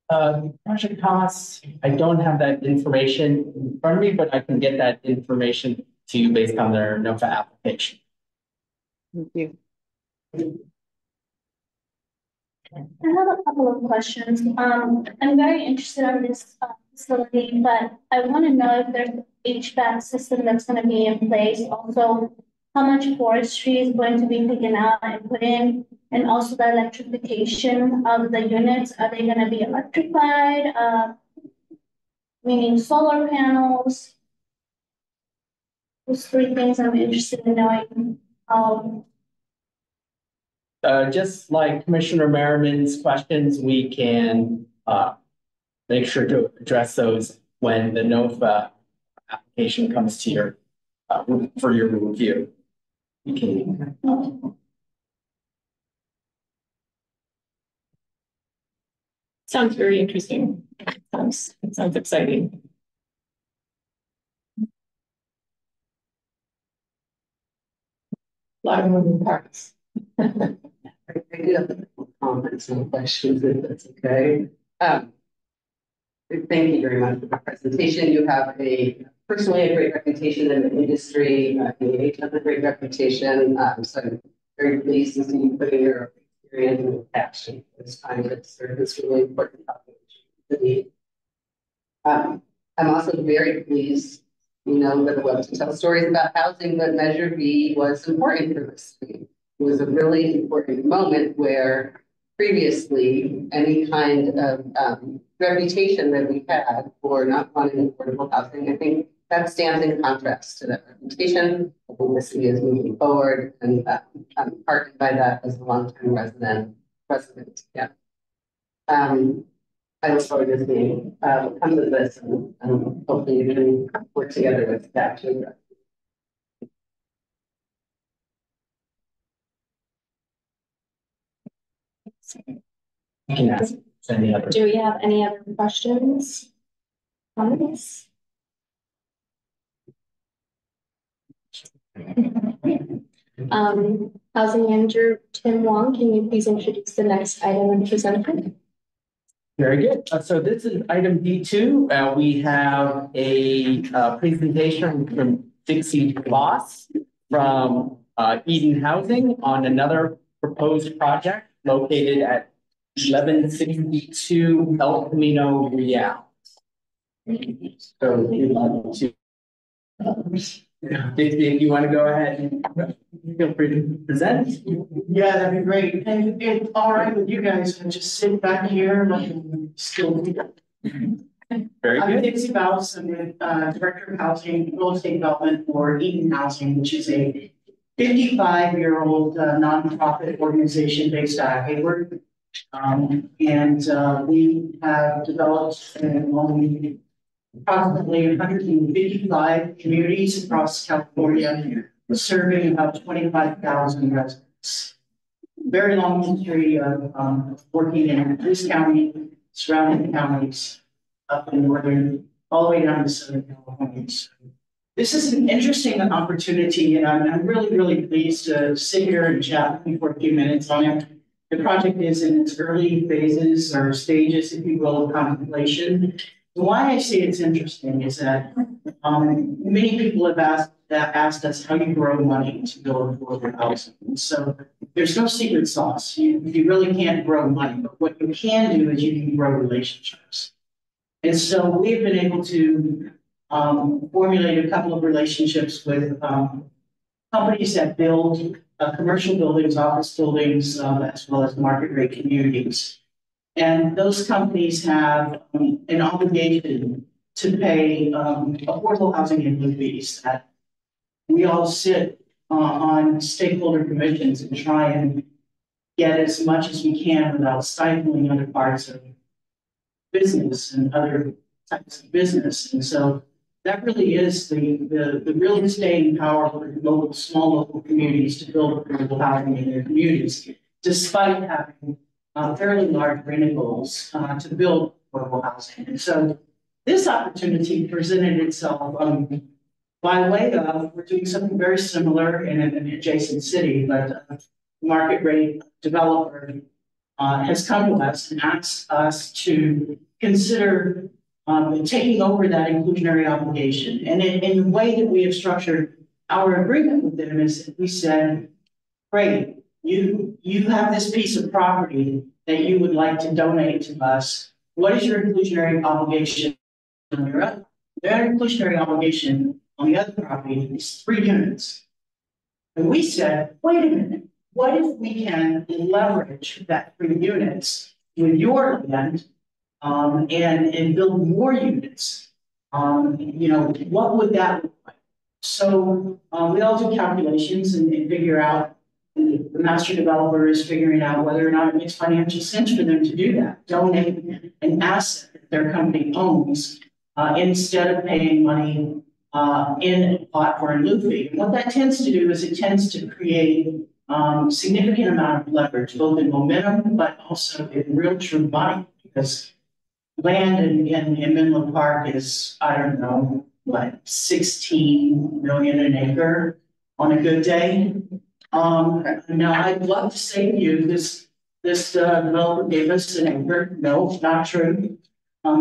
C: Project costs, I don't have that information in front of me, but I can get that information to you based on their NOFA application.
B: Thank you.
Q: I have a couple of questions. I'm very interested in this facility, but I want to know if there's an HVAC system that's going to be in place. Also, how much forestry is going to be taken out and put in, and also the electrification of the units. Are they going to be electrified? Meaning solar panels? Those three things I'm interested in knowing.
C: Just like Commissioner Merriman's questions, we can make sure to address those when the NOFA application comes to your for your review. You can.
O: Sounds very interesting. Sounds exciting. A lot of moving parts.
P: I do have comments and questions if that's okay. Thank you very much for the presentation. You have personally a great reputation in the industry. You have a great reputation. So I'm very pleased to see you putting your experience into action this time to serve this really important population. I'm also very pleased, you know, that I love to tell stories about housing, but Measure B was important for this. It was a really important moment where previously any kind of reputation that we had for not wanting affordable housing, I think that stands in contrast to that reputation. I think the city is moving forward, and I'm heartened by that as a long-time resident. Yeah. I look forward to seeing come to this, and hopefully you can work together with that too.
C: You can ask any other.
A: Do we have any other questions? comments? Housing Manager Tim Wong, can you please introduce the next item and present it?
C: Very good. So this is item D2. We have a presentation from Dixie Voss from Eden Housing on another proposed project located at 1162 El Camino Real. So Dixie, if you want to go ahead and feel free to present.
R: Yeah, that'd be great. And it's all right with you guys to just sit back here and still.
C: Very
R: I'm
C: good.
R: Dixie Voss. I'm with Director of Housing, Real Estate Development for Eden Housing, which is a 55-year-old nonprofit organization based out of Hayward. We have developed approximately 155 communities across California, serving about 25,000 residents. Very long history of working in this county, surrounding counties, up in northern, all the way down to Southern California. So this is an interesting opportunity, and I'm really, really pleased to sit here and chat with you for a few minutes on it. The project is in its early phases or stages, if you will, of contemplation. Why I say it's interesting is that many people have asked us how you grow money to build affordable housing. And so there's no secret sauce. You really can't grow money, but what you can do is you can grow relationships. And so we've been able to formulate a couple of relationships with companies that build commercial buildings, office buildings, as well as market rate communities. And those companies have an obligation to pay affordable housing and lieu fees that we all sit on stakeholder commissions and try and get as much as we can without stifling other parts of business and other types of business. And so that really is the real staying power for small local communities to build affordable housing in their communities, despite having fairly large rent goals to build affordable housing. And so this opportunity presented itself by way of, we're doing something very similar in an adjacent city, but market rate developer has come to us and asked us to consider taking over that inclusionary obligation. And in the way that we have structured our agreement with them is we said, great, you have this piece of property that you would like to donate to us. What is your inclusionary obligation on your other? Their inclusionary obligation on the other property is 3 units. And we said, wait a minute, what if we can leverage that 3 units with your land and build more units? What would that look like? So we all do calculations and figure out, the master developer is figuring out whether or not it makes financial sense for them to do that, donate an asset that their company owns instead of paying money in a pot for a lieu fee. And what that tends to do is it tends to create significant amount of leverage, both in momentum, but also in real true money, because land in Menlo Park is, I don't know, like 16 million an acre on a good day. Now I'd love to say to you, this developer gave us an acre. No, not true.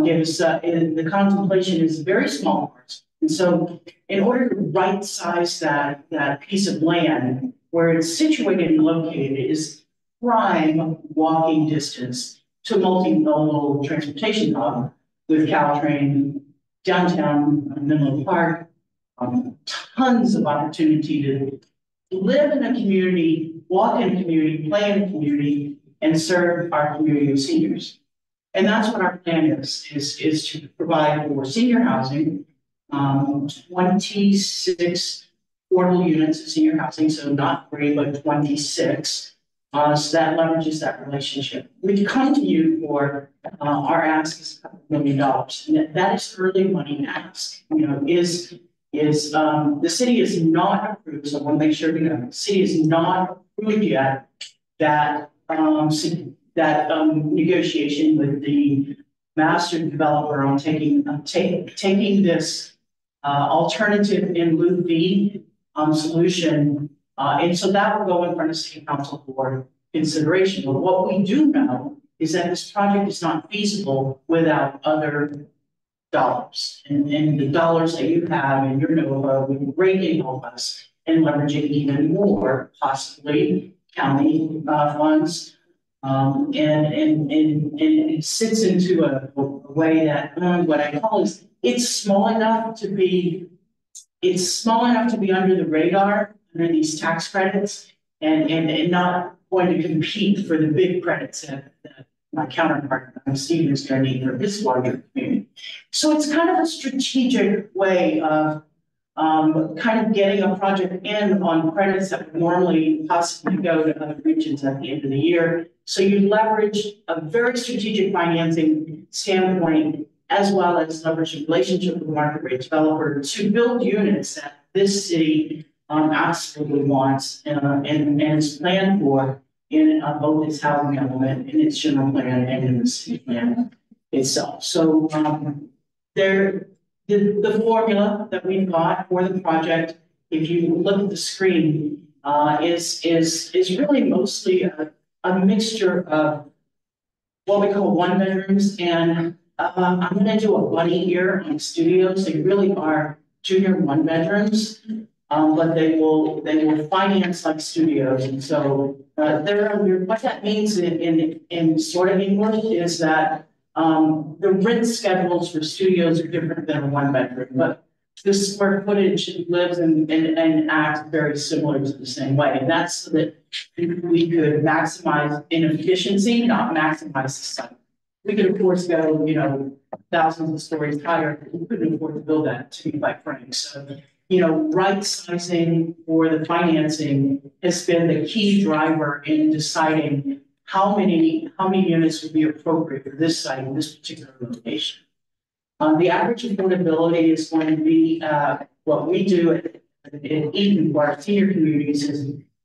R: Gave us, the contemplation is very small parts. And so in order to right size that piece of land where it's situated and located is prime walking distance to a multimodal transportation hub with Caltrain, downtown Menlo Park, tons of opportunity to live in a community, walk in a community, play in a community, and serve our community of seniors. And that's what our plan is to provide for senior housing, 26 affordable units of senior housing, so not 3, but 26. So that leverages that relationship. We come to you for our ask is $2 million, and that is early money ask. The city is not approved, so I want to make sure we know the city is not approved yet that negotiation with the master developer on taking this alternative in lieu fee solution. And so that will go in front of City Council for consideration. But what we do know is that this project is not feasible without other dollars. And the dollars that you have in your NOVA will greatly help us in leveraging even more, possibly county funds. And it sits into a way that what I call is it's small enough to be under the radar, under these tax credits, and not going to compete for the big credits that my counterpart, Steve, is going to need for his larger community. So it's kind of a strategic way of kind of getting a project in on credits that would normally possibly go to other regions at the end of the year. So you leverage a very strategic financing standpoint, as well as leverage a relationship with market rate developer to build units that this city absolutely wants and is planned for in both its housing element, in its general plan, and in the city plan itself. So the formula that we've got for the project, if you look at the screen, is really mostly a mixture of what we call one bedrooms, and I'm going to do a bunny here on studios. They really are junior one bedrooms, but they will finance like studios, and so what that means in sort of English is that the rent schedules for studios are different than a one bedroom, but the square footage lives and acts very similar to the same way. And that's so that we could maximize in efficiency, not maximize the site. We could, of course, go, thousands of stories higher, but we couldn't afford to build that, to be quite frank. So, right sizing for the financing has been the key driver in deciding how many units would be appropriate for this site in this particular location. The average affordability is going to be what we do in Eden for our senior communities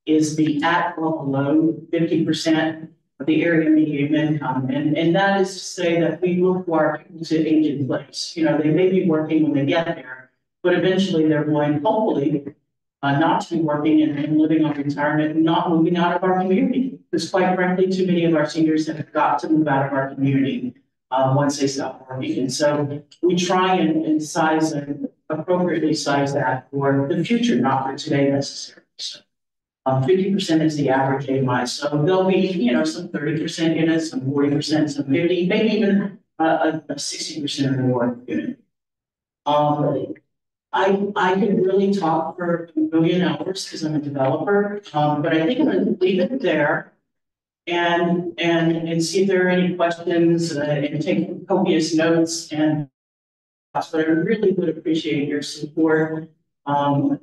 R: is the at or below 50% of the area median income. And that is to say that we look for our people to age in place. They may be working when they get there, but eventually they're going, hopefully, not to be working and living on retirement and not moving out of our community. Because quite frankly, too many of our seniors have got to move out of our community once they stop working. And so we try and size and appropriately size that for the future, not for today necessarily. So 50% is the average AMI. So there'll be, some 30% units, some 40%, some 50, maybe even a 60% or more unit. I could really talk for a million hours because I'm a developer, but I think I'm going to leave it there and see if there are any questions and take copious notes. And but I really would appreciate your support and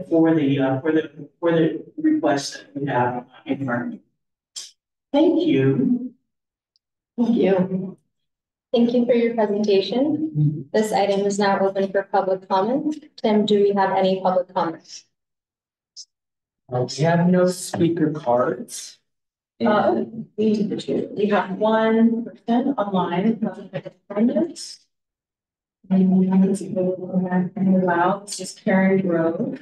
R: for the request that we have in front of me. Thank you.
A: Thank you. Thank you for your presentation. This item is now open for public comment. Tim, do we have any public comments?
C: We have no speaker cards.
G: We have one person online. Attendance. And I'm going to go back and allow. It's just Karen Grove.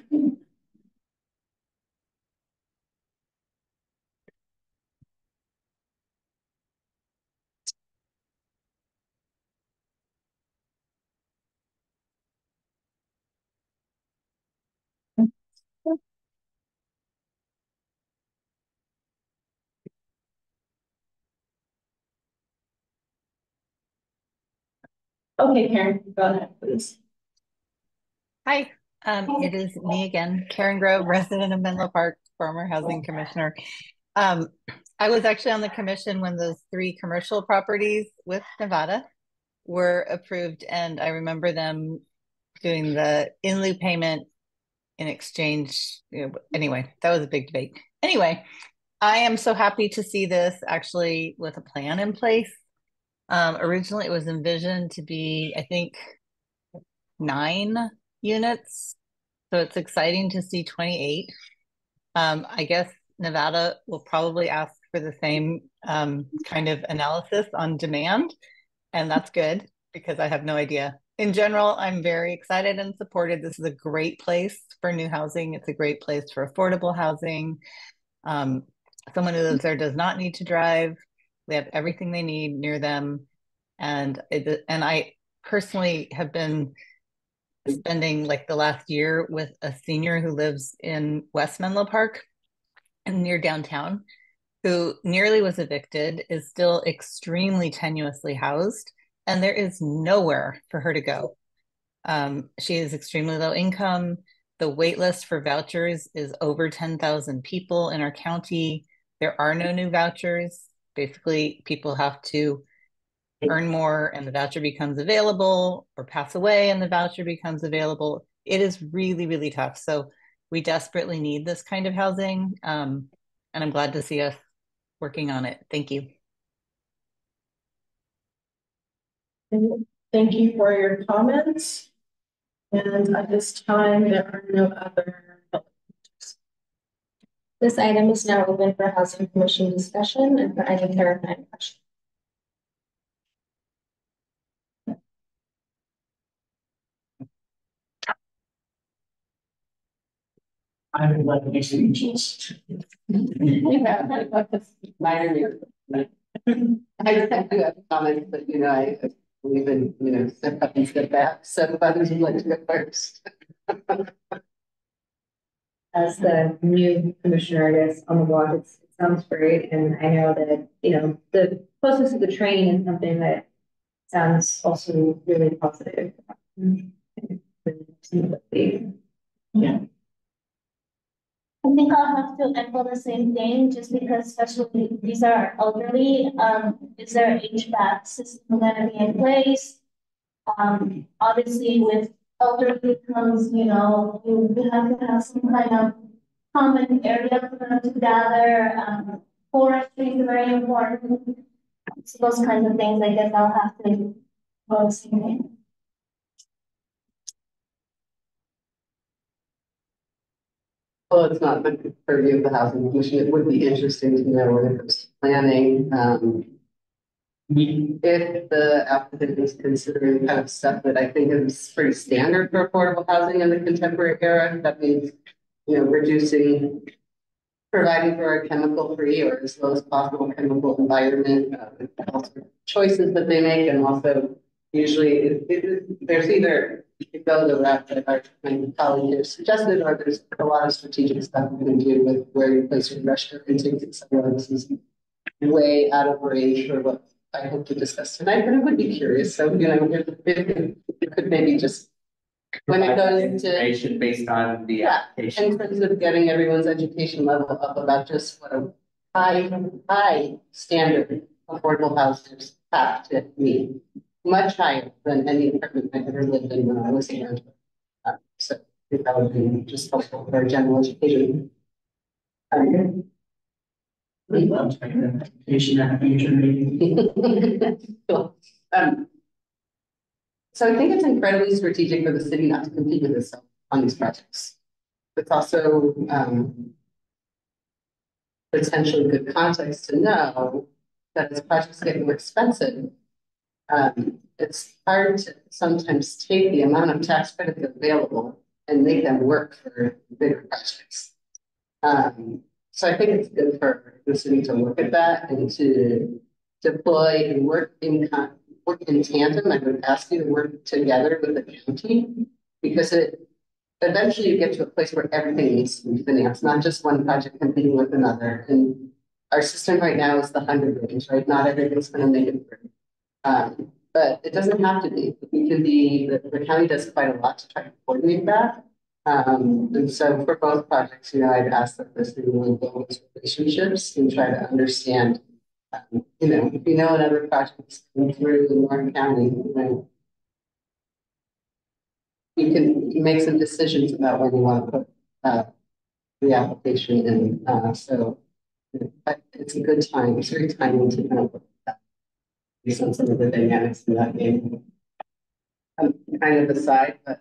G: Okay, Karen, go ahead, please.
J: Hi, it is me again, Karen Grove, resident of Menlo Park, former housing commissioner. I was actually on the commission when those 3 commercial properties with Nevada were approved, and I remember them doing the in lieu payment in exchange. Anyway, that was a big debate. Anyway, I am so happy to see this actually with a plan in place. Originally, it was envisioned to be, I think, 9 units. So it's exciting to see 28. I guess Nevada will probably ask for the same kind of analysis on demand. and that's good because I have no idea. In general, I'm very excited and supported. This is a great place for new housing. It's a great place for affordable housing. Someone who lives there does not need to drive. They have everything they need near them. And I personally have been spending like the last year with a senior who lives in West Menlo Park and near downtown, who nearly was evicted, is still extremely tenuously housed, and there is nowhere for her to go. She is extremely low income. The wait list for vouchers is over 10,000 people in our county. There are no new vouchers. Basically, people have to earn more and the voucher becomes available, or pass away and the voucher becomes available. It is really, really tough. So we desperately need this kind of housing. And I'm glad to see us working on it. Thank you.
G: Thank you for your comments. And at this time, there are no other.
A: This item is now open for Housing Commission discussion and for any clarifying questions.
R: I would like to be speechless.
P: I just do have comments, but I believe in, step up and step back. So if others would like to go first.
S: As the new commissioner, I guess, on the block, it sounds great. And I know that, the closeness to the train is something that sounds also really positive.
P: Yeah.
Q: I think I'll have to echo the same thing, just because especially these are elderly. Is there HVAC system gonna be in place? Obviously with elderly comes, you have to have some kind of common area for them to gather. Forestry is very important. So those kinds of things, I guess I'll have to go see.
P: Well, it's not the purview of the Housing Commission. It would be interesting to know when it comes to planning. If the applicant is considering kind of stuff that I think is pretty standard for affordable housing in the contemporary era, that means, providing for a chemical-free or as low as possible chemical environment, choices that they make, and also usually there's either you go the route that my colleague here suggested, or there's a lot of strategic stuff you can do with where you place your restaurant intakes, etc. This is way out of range for what I hope to discuss tonight, but I would be curious. So, if you could maybe just, when it goes to
C: information based on the application.
P: in terms of getting everyone's education level up about just what a high standard affordable houses have to meet, much higher than any apartment I ever lived in when I was here. So I think that would be just helpful for general education. Cool. So I think it's incredibly strategic for the city not to compete with itself on these projects. It's also potentially good context to know that as projects get more expensive, it's hard to sometimes take the amount of tax credits available and make them work for bigger projects. So I think it's good for the city to look at that and to deploy and work in tandem. I would ask you to work together with the county, because eventually you get to a place where everything needs to be financed, not just one project competing with another. And our system right now is the 100 range, right? Not everything's going to make it through. But it doesn't have to be. We can be, the county does quite a lot to try to coordinate that. And so for both projects, I'd ask that the city will build those relationships and try to understand, if another project is coming through in North County, you can make some decisions about when you want to put the application in. So it's a good time. It's very timely to kind of look at that. Based on some of the dynamics in that game. Kind of aside, but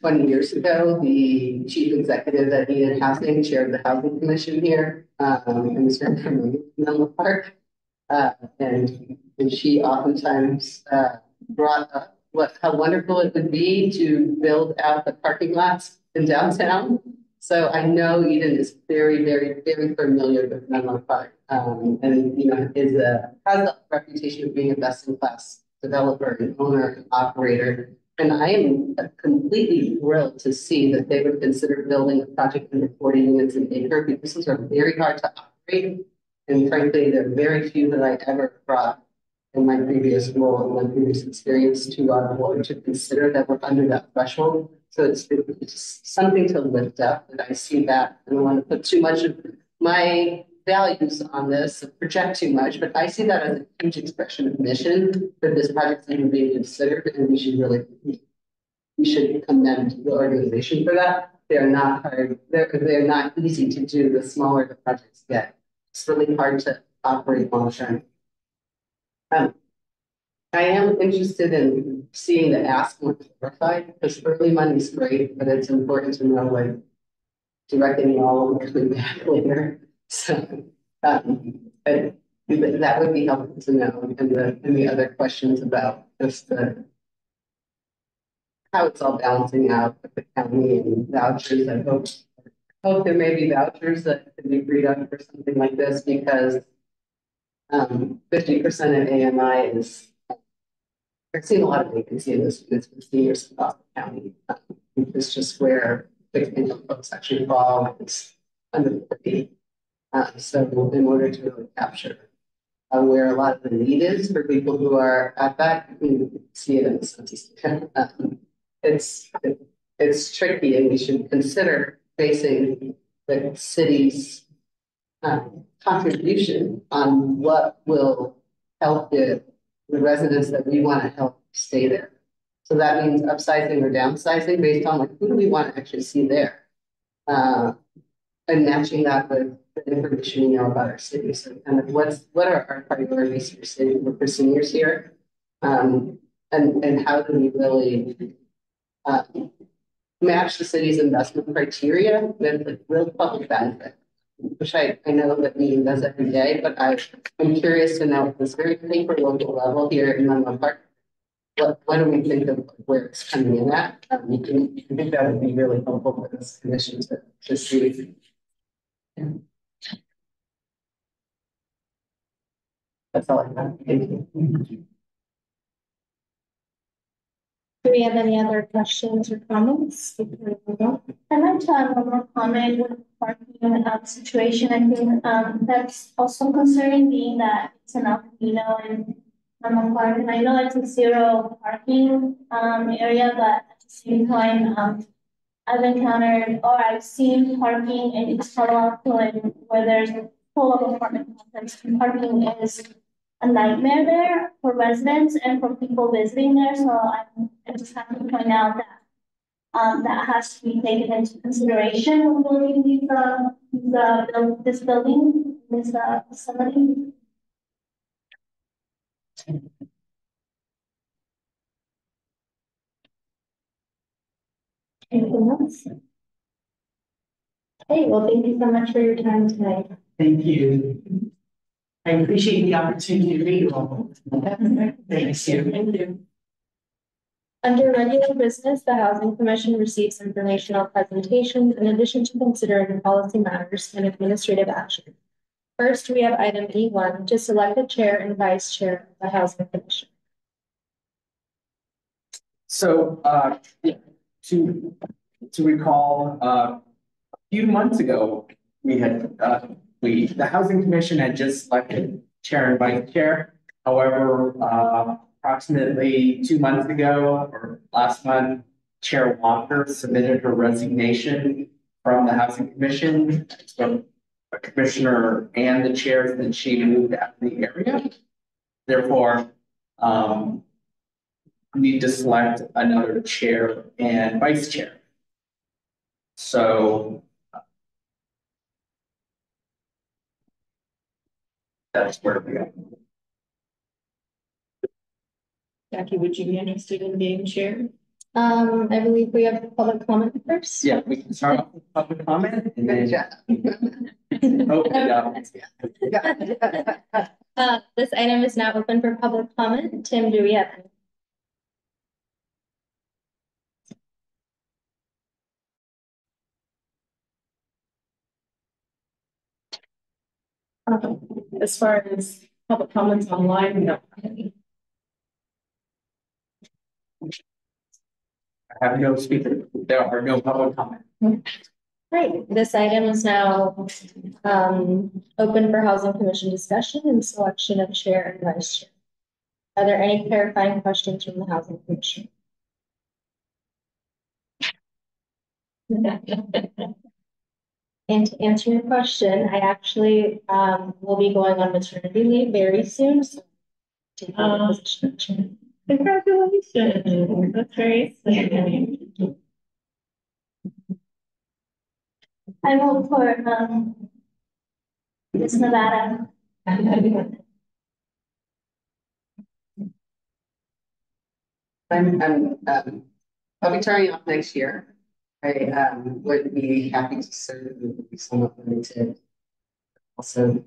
P: 20 years ago, the chief executive at Eden Housing chaired the Housing Commission here, and was from Menlo Park. And she oftentimes brought up how wonderful it would be to build out the parking lots in downtown. So I know Eden is very, very, very familiar with Menlo Park, and has a reputation of being a best-in-class developer and owner and operator. And I am completely thrilled to see that they would consider building a project under 40 units an acre, because those are very hard to operate. And frankly, there are very few that I ever brought in my previous role and my previous experience to our board to consider that we're under that threshold. So it's something to lift up, and I see that. I don't want to put too much of my values on this, project too much, but I see that as a huge expression of mission that this project is even being considered, and we should commend the organization for that. They're not hard, they're not easy to do the smaller the projects get. It's really hard to operate long term. I am interested in seeing the ask more clarified, because early money is great, but it's important to know when to reckon all of them back later. So that would be helpful to know. And the other questions about just how it's all balancing out with the county and vouchers. I hope there may be vouchers that can be freed up for something like this, because 50% of AMI is, I've seen a lot of vacancy in this units for seniors across the county. It's just where fixed income folks actually fall. It's under 50. So in order to really capture where a lot of the need is for people who are at that, you can see it in the census. It's tricky, and we should consider basing the city's contribution on what will help the residents that we want to help stay there. So that means upsizing or downsizing based on who do we want to actually see there, and matching that with the information we know about our city. So kind of what are our priorities for seniors here, and how do we really match the city's investment criteria with the real public benefit, which I know that Meeting does every day, but I'm curious to know at this very hyper local level here in Menlo Park, what do we think of where it's coming in at? I think that would be really helpful for this commission to see. Yeah. That's all I have. Thank you.
A: Do we have any other questions or comments?
Q: I'd like to add one more comment with the parking situation. I think that's also concerning, being that it's an Alpino and Menlo Park, and I know it's a zero parking area, but at the same time, I've encountered or I've seen parking in East Palo Alto, and where there's a full of apartment complexes, parking is a nightmare there for residents and for people visiting there. So I just have to point out that that has to be taken into consideration when building this building, this facility. Anything else? Okay, well, thank you so much for your time tonight.
R: Thank you. I appreciate the opportunity to read all. Thank you.
A: Under regular business, the Housing Commission receives informational presentations in addition to considering policy matters and administrative action. First, we have item E1 to select the chair and vice chair of the Housing Commission.
C: So to recall, a few months ago, we had the Housing Commission had just selected chair and vice chair. However, approximately 2 months ago or last month, Chair Walker submitted her resignation from the Housing Commission. So the commissioner and the chairs that she moved out of the area. Therefore, we need to select another chair and vice chair. So that's where we go.
G: Jackie, would you be interested in being chair?
A: I believe we have public comment first.
C: Yeah, we can start off with public comment and then open it up.
A: This item is now open for public comment. Tim, do we have any?
O: As far as public comments online, we don't have any.
C: I have no speaker. There are no public comments.
A: Great. This item is now open for Housing Commission discussion and selection of chair and vice chair. Are there any clarifying questions from the Housing Commission? And to answer your question, I actually will be going on maternity leave very soon. So taking the position of chair.
O: Congratulations. That's very exciting.
Q: I vote for Miss Nevada.
P: I'll be turning off next year. I would be happy to serve with somewhat limited. Also,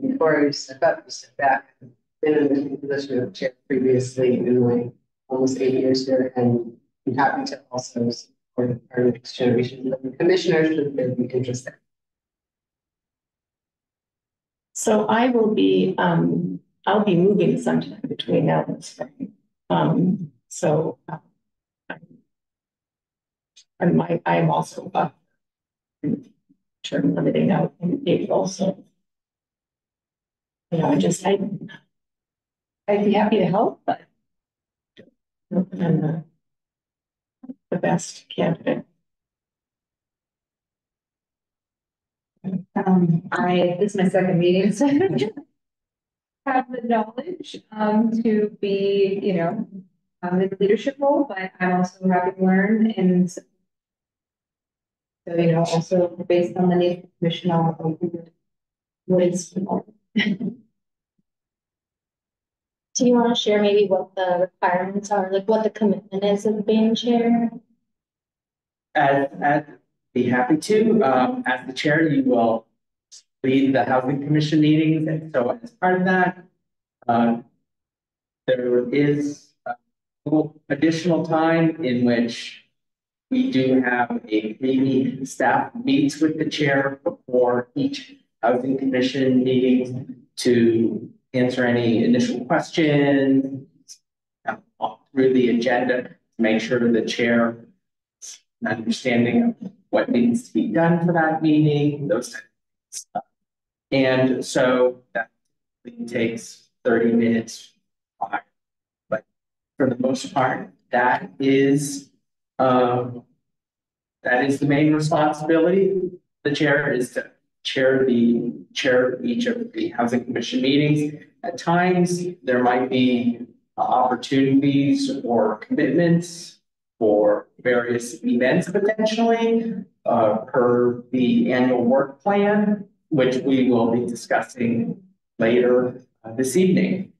P: before I step up, you step back. Been in the position of chair previously in my almost 8 years here, and I'm happy to also support our next generation of commissioners should there be interest there.
O: So I will be, I'll be moving sometime between now and spring. I am also term limiting out in April, so you know, I'd be happy to help, but I'm the best candidate.
S: This is my second meeting, so have the knowledge to be, you know, in the leadership role, but I'm also happy to learn. And so, you know, also based on the need of commission, I'll what is
A: Do you want to share maybe what the requirements are, like what the commitment is of being chair?
C: I'd be happy to. As the chair, you will lead the Housing Commission meetings, and so as part of that, there is a little additional time in which we do have a committee staff meets with the chair before each Housing Commission meeting to answer any initial questions, walk through the agenda to make sure the chair is understanding of what needs to be done for that meeting, those types of stuff. And so that takes 30 minutes. But for the most part, that is the main responsibility. The chair is to chair each of the Housing Commission meetings. At times, there might be opportunities or commitments for various events potentially per the annual work plan, which we will be discussing later this evening.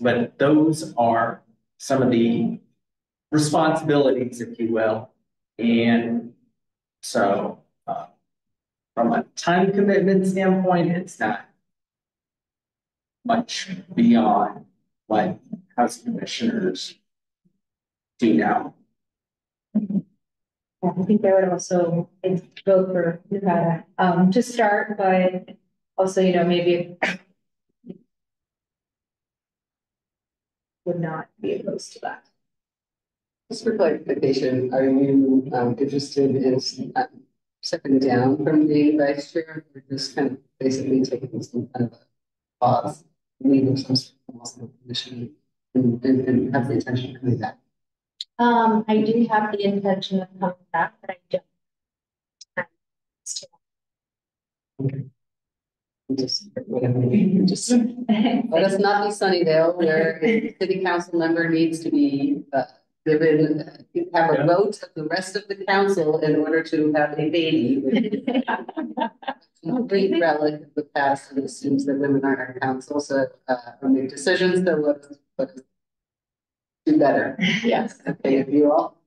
C: But those are some of the responsibilities, if you will. And so from a time commitment standpoint, it's not much beyond what Housing Commissioners do now.
S: I think I would also vote for Nevada to start, but also, you know, maybe would not be opposed to that.
P: Just for clarification, are you interested in stepping down from being vice chair, or just kind of basically taking some kind of a pause, leaving some sort of commission and have the intention of coming back?
A: I do have the intention of coming back, but I don't.
P: Okay. Let us not be Sunnydale, where a city council member needs to be have a vote of the rest of the council in order to have a baby. Complete relic of the past, and assumes that women aren't our council, so when we make decisions, then let's do better. Yes, okay, if you all.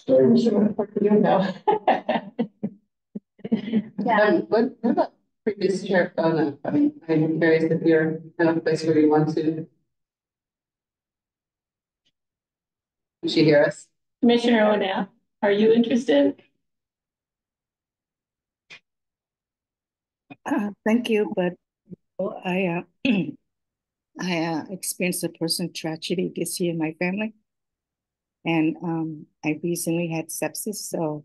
O: I'm sure you know.
Q: Yeah.
P: What about Previous chair, no, I'm curious if you're in a place where you want to. Can she hear us?
T: Commissioner O'Neill, are you interested?
B: Thank you, but I experienced a personal tragedy this year in my family, and I recently had sepsis, so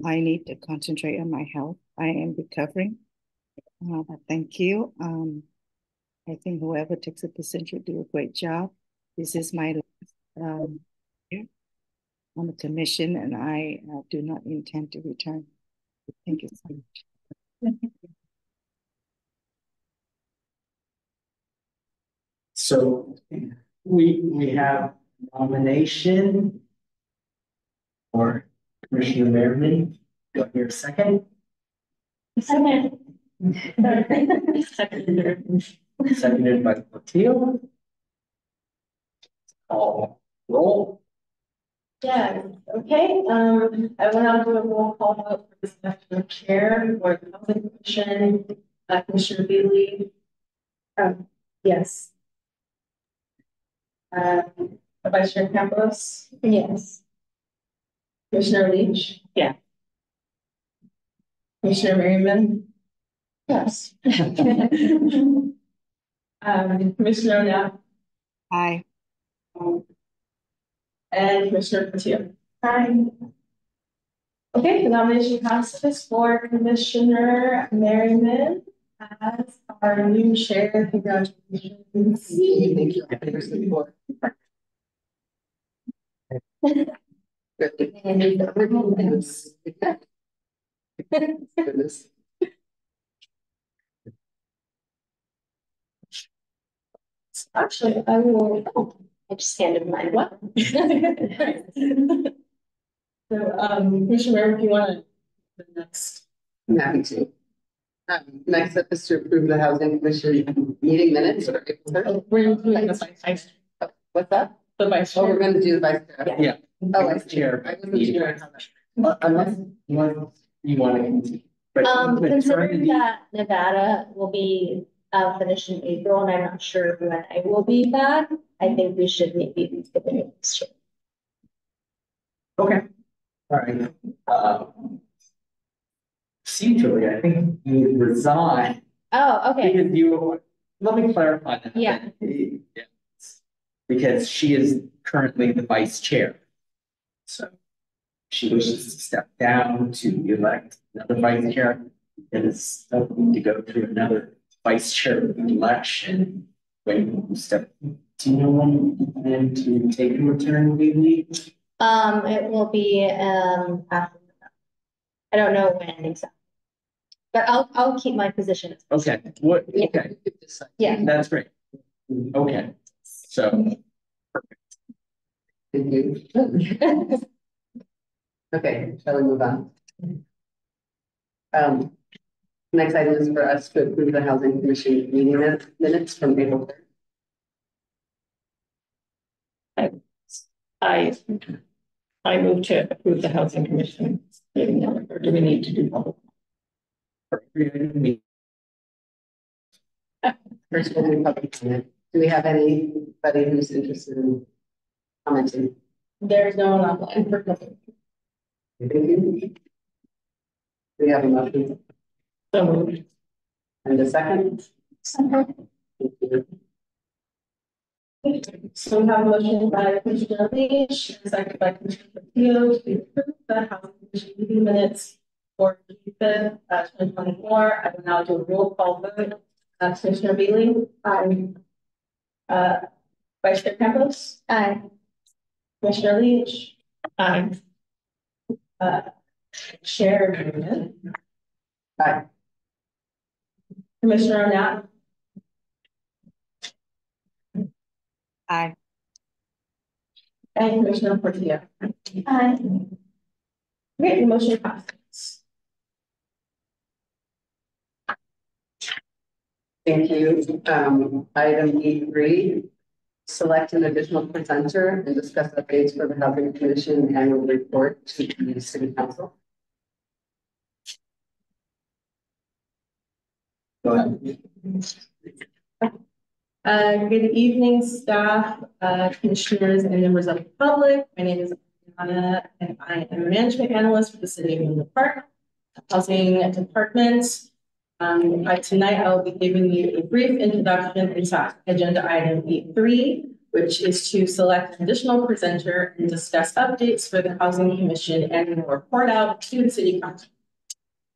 B: I need to concentrate on my health. I am recovering, but thank you. I think whoever takes the position will do a great job. This is my last year on the commission, and I do not intend to return. Thank you so much.
C: So we have nomination for Commissioner Merriman. Do I hear a second?
Q: Second.
C: Seconded by Portillo. Call roll.
G: Yeah, okay, I will now do a roll call vote for the special chair for the Housing Commission, Commissioner Bailey.
A: Yes.
G: Vice Chair Campos,
A: Yes.
G: Commissioner Leach.
T: Yeah.
G: Commissioner Merriman.
A: Yes.
G: Commissioner O'Neill.
B: Aye.
G: And Commissioner Portillo.
A: Aye.
G: Okay, the nomination passes for Commissioner Merriman as our new chair. Congratulations.
P: Thank you for your support. Goodness.
G: Actually, I will. Oh, I just handed mine. What? So, Commissioner, if you want to, the next.
P: I'm happy to. Next up is to approve the Housing Commission meeting minutes. For April 3rd.
G: We're doing the vice.
P: What's that?
G: The vice.
P: Oh, we're going to do the vice chair.
C: Yeah.
P: Oh, vice
C: chair.
P: I wasn't sure how that.
C: Unless you want to continue. But
A: Considering that Nevada will be finished in April, and I'm not sure when I will be back, I think we should maybe skip it next year.
C: Okay. All right. Procedurally, I think you resign.
A: Oh, okay.
C: Because you, let me clarify that.
A: Yeah.
C: Because she is currently the vice chair. So she wishes to step down to elect another vice chair. It is to go through another vice chair election. When you step, do you know when and to take a maternity leave?
A: It will be after. I don't know when exactly. But I'll keep my position.
C: Okay. What?
A: Yeah.
C: Okay.
A: Yeah.
C: That's great. Okay. So.
P: Thank you. Okay, shall we move on? Next item is for us to approve the Housing Commission meeting minutes from April 3rd.
T: I move to approve the Housing Commission meeting, or do we need to do public?
P: First, we'll do public comment. Do we have anybody who's interested in commenting?
G: There's no one online for public.
P: Thank you. Do we have a motion?
T: So moved.
P: And a second? Thank you.
G: So we have a motion by Commissioner Leach, and a second by Commissioner Portillo to approve the Housing Commission meeting minutes for June 5th, 2024. I will now do a roll call vote. Commissioner Bailey. Aye. Vice Chair Campos.
A: Aye.
G: Commissioner Leach.
T: Aye.
G: Chair Merriman.
P: Aye.
G: Commissioner O'Neill.
B: Aye.
G: And Commissioner Portillo.
A: Aye.
G: Okay, the motion passes.
P: Thank you. Item E3, select an additional presenter and discuss updates for the Housing Commission annual report to the City Council.
D: Go ahead.
G: Good evening, staff, commissioners, and members of the public. My name is Anna, and I am a management analyst for the City of Menlo Park Housing Department. Tonight I will be giving you a brief introduction into agenda item 8.3, which is to select an additional presenter and discuss updates for the Housing Commission annual report out to the City Council.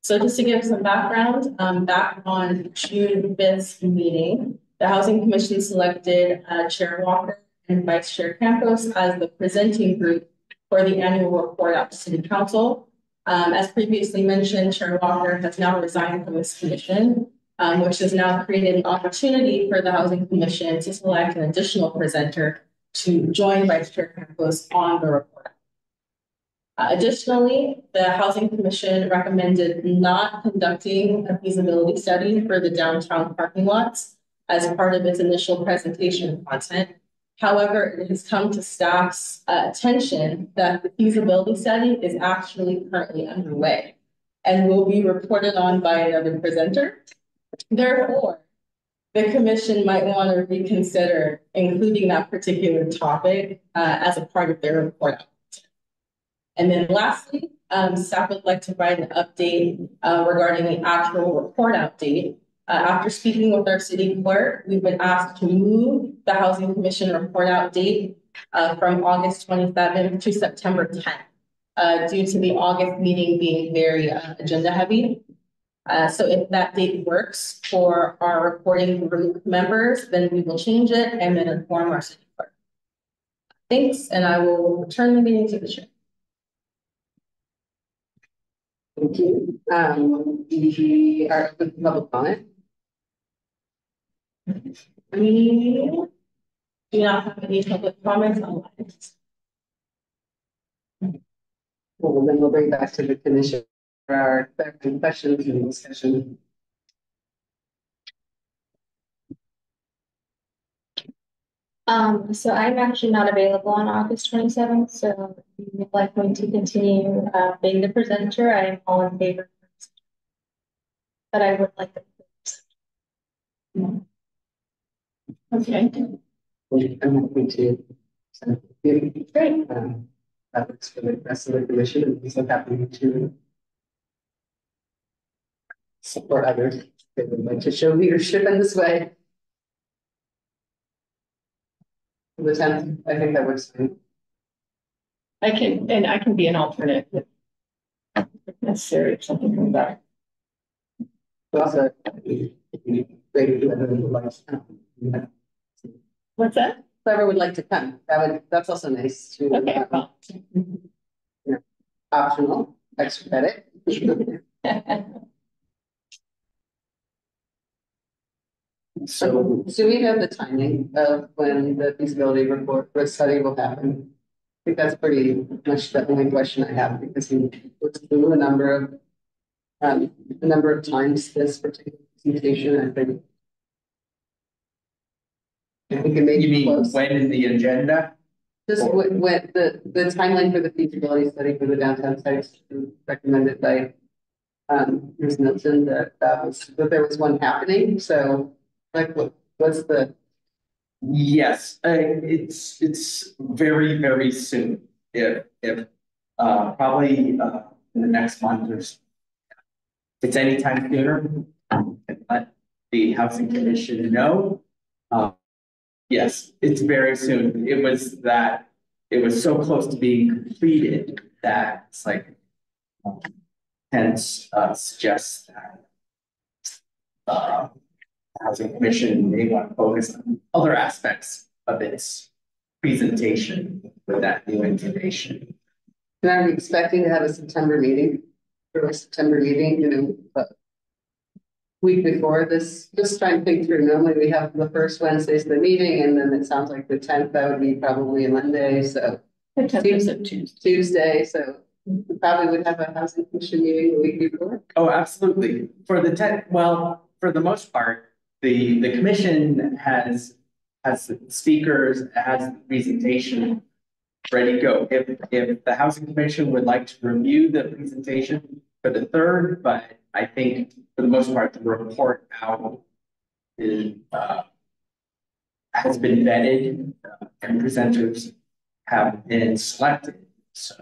G: So just to give some background, back on June 5th meeting, the Housing Commission selected Chair Walker and Vice Chair Campos as the presenting group for the annual report out to City Council. As previously mentioned, Chair Walker has now resigned from this commission, which has now created an opportunity for the Housing Commission to select an additional presenter to join Vice Chair Campos on the report. Additionally, the Housing Commission recommended not conducting a feasibility study for the downtown parking lots as part of its initial presentation content. However, it has come to staff's attention that the feasibility study is actually currently underway and will be reported on by another presenter. Therefore, the commission might want to reconsider including that particular topic as a part of their report. And then lastly, staff would like to provide an update regarding the actual report out date. After speaking with our city clerk, we've been asked to move the Housing Commission report out date from August 27th to September 10th due to the August meeting being very agenda heavy. So if that date works for our reporting group members, then we will change it and then inform our city clerk. Thanks, and I will return the meeting to the chair.
P: Thank you. We are open to public comment.
G: We do not have any public comments online.
P: Well, then we'll bring back to the commission for our questions and discussion.
A: So I'm actually not available on August 27th, so if you would like me to continue being the presenter, I am all in favor. But I would like to.
P: Okay. I'm happy to. So, great. That works for the rest of the commission, and I'm so happy to support others that would like to show leadership in this way. The 10th, I think that works fine.
T: I can be an alternate if necessary if something comes up.
P: But also, great if whoever would like to come.
T: What's that?
P: Whoever would like to come. That's also nice to optional, extra credit. So do we know the timing of when the feasibility report or study will happen? I think that's pretty much the only question I have, because we looked through a number of times this particular presentation. I think we can maybe close.
C: When in the agenda?
P: Just what the timeline for the feasibility study for the downtown sites recommended by Ms. Milton that there was one happening. So like what's the?
C: Yes, it's very, very soon. If probably in the next month or so. If it's anytime sooner, let the Housing Commission know. Yes, it's very soon. It was so close to being completed that it's like hence suggests that Housing Commission may want to focus on other aspects of its presentation with that new information.
P: And are we expecting to have a September meeting? For a September meeting, week before this, just trying to think through. Normally we have the first Wednesday's the meeting, and then it sounds like the 10th, that would be probably a Monday. So
T: the 10th is a
P: Tuesday. So we probably would have a Housing Commission meeting the week before.
C: Oh, absolutely. For the 10th, well, for the most part, the commission has speakers, has the presentation ready to go. If the Housing Commission would like to review the presentation for the 3rd, but I think for the most part, the report out is, has been vetted and presenters have been selected. So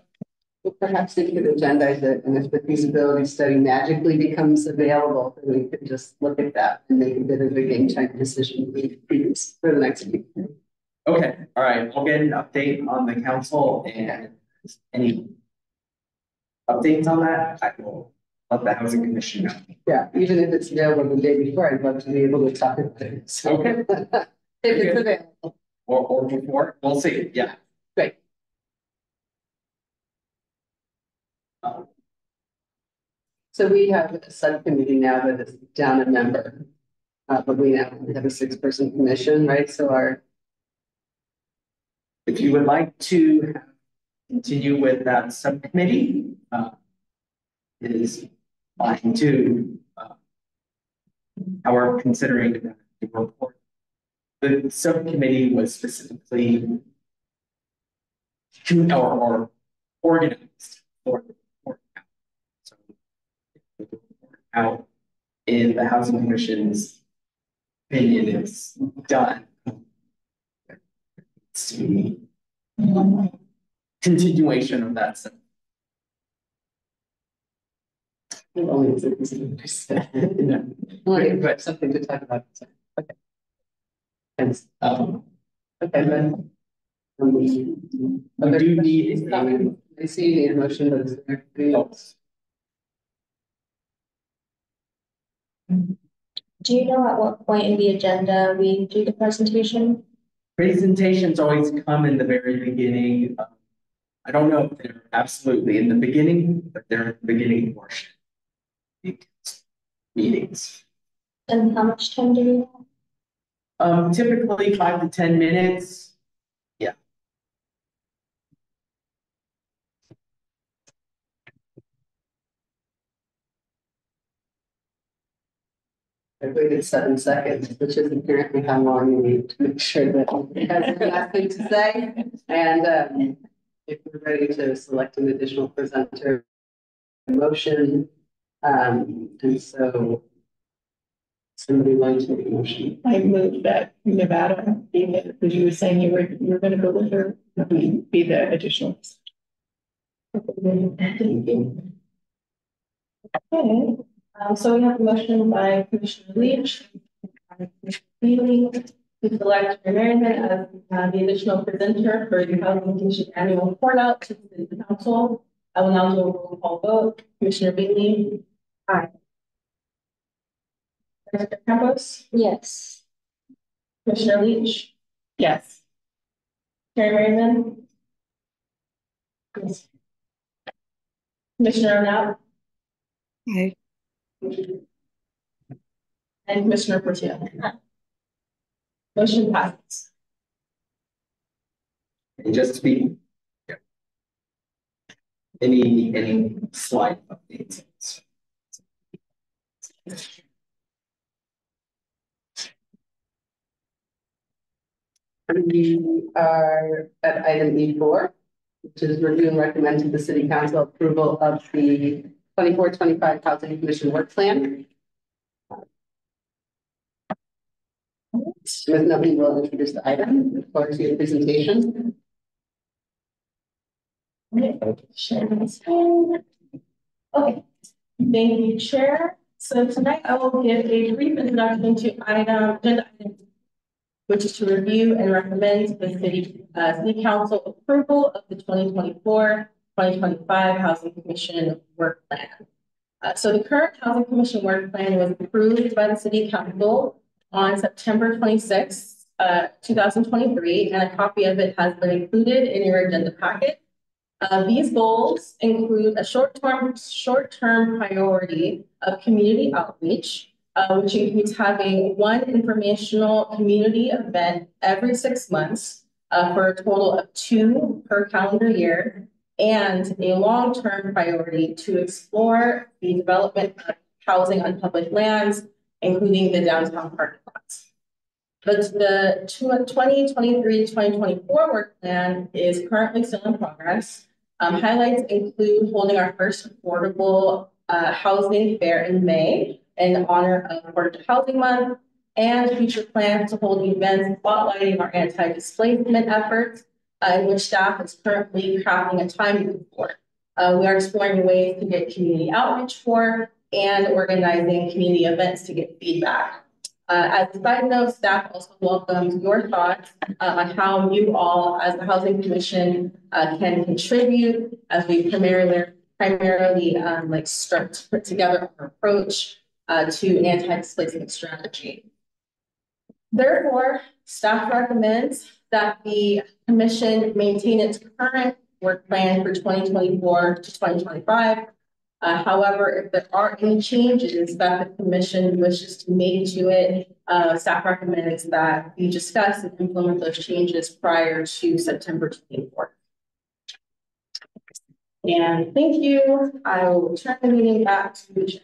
P: Well, perhaps we could agendize it, and if the feasibility study magically becomes available, then we could just look at that and make a bit of a game time decision for the next week.
C: okay, all right, we'll get an update on the council, and any updates on that, I will let the housing commission know.
P: Yeah, even if it's available the day before, I'd love to be able to talk about it. So,
C: okay.
P: If it's available.
C: Or before, we'll see, yeah.
P: Great. So we have a subcommittee now that is down a member. But we now have a 6-person commission, right? So
C: if you would like to continue with that subcommittee, it is fine too. However, considering the report, the subcommittee was specifically or organized for the report. So the report out in the Housing Commission's opinion is done. It's the continuation of that.
P: only something to talk about. Okay. And okay, then.
C: We do need
P: I see you need a motion, but is there anything else?
A: Do you know at what point in the agenda we do the presentation?
C: Presentations always come in the very beginning. I don't know if they're absolutely in the beginning, but they're at the beginning portion. Meetings.
A: And how much time do we have?
C: Typically 5 to 10 minutes. Yeah.
P: I waited 7 seconds, which is apparently how long you need to make sure that it has nothing to say. And if we're ready to select an additional presenter, motion. And so somebody wants to make a motion.
T: I moved that Nevada, because you were saying you were going to go with her, be the additional.
G: Okay, so we have a motion by Commissioner Leach, to select Merriman as the additional presenter for the Housing Commission annual report out to the City Council. I will now do a roll call vote. Commissioner Bailey. Aye. Commissioner Campos.
A: Yes.
G: Commissioner Leach.
T: Yes.
G: Chair Merriman. Yes. Commissioner Arnott.
B: Aye.
G: And Commissioner Portillo. Motion passes.
C: And just to be any slide updates.
P: We are at item E4, which is review and recommend to the City Council approval of the 24-25 Housing Commission work plan. Ms. Nobley will introduce the item before to your presentation.
G: Okay, thank you, Chair. So tonight I will give a brief introduction to agenda item, which is to review and recommend to the City Council approval of the 2024-2025 Housing Commission work plan. So the current Housing Commission work plan was approved by the City Council on September 26, 2023, and a copy of it has been included in your agenda packet. These goals include a short-term priority of community outreach, which includes having one informational community event every 6 months for a total of 2 per calendar year, and a long-term priority to explore the development of housing on public lands, including the downtown parking lots. But the 2023-2024 work plan is currently still in progress. Highlights include holding our first affordable
A: housing fair in May in honor of Affordable Housing Month, and future plans to hold events spotlighting our anti-displacement efforts, in which staff is currently crafting a timeline for. We are exploring ways to get community outreach for and organizing community events to get feedback. As a side note, staff also welcomes your thoughts on how you all, as the Housing Commission, can contribute as we primarily like start to put together our approach to an anti-displacement strategy. Therefore, staff recommends that the commission maintain its current work plan for 2024 to 2025. However, if there are any changes that the commission wishes to make to it, staff recommends that we discuss and implement those changes prior to September 24th. And thank you. I will turn the meeting back to the chair.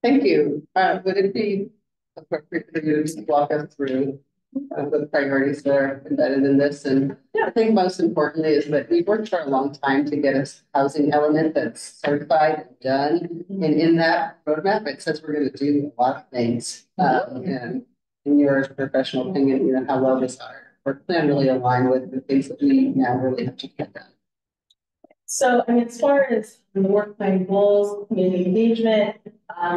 P: Thank you. Would it be appropriate for you to just walk us through the priorities that are embedded in this? And I think most importantly is that we've worked for a long time to get a housing element that's certified and done. And in that roadmap, it says we're going to do a lot of things. And in your professional opinion, you know, how well does our work plan really align with the things that we now really have to get done?
A: So, I mean, as far as the work plan goals, community engagement,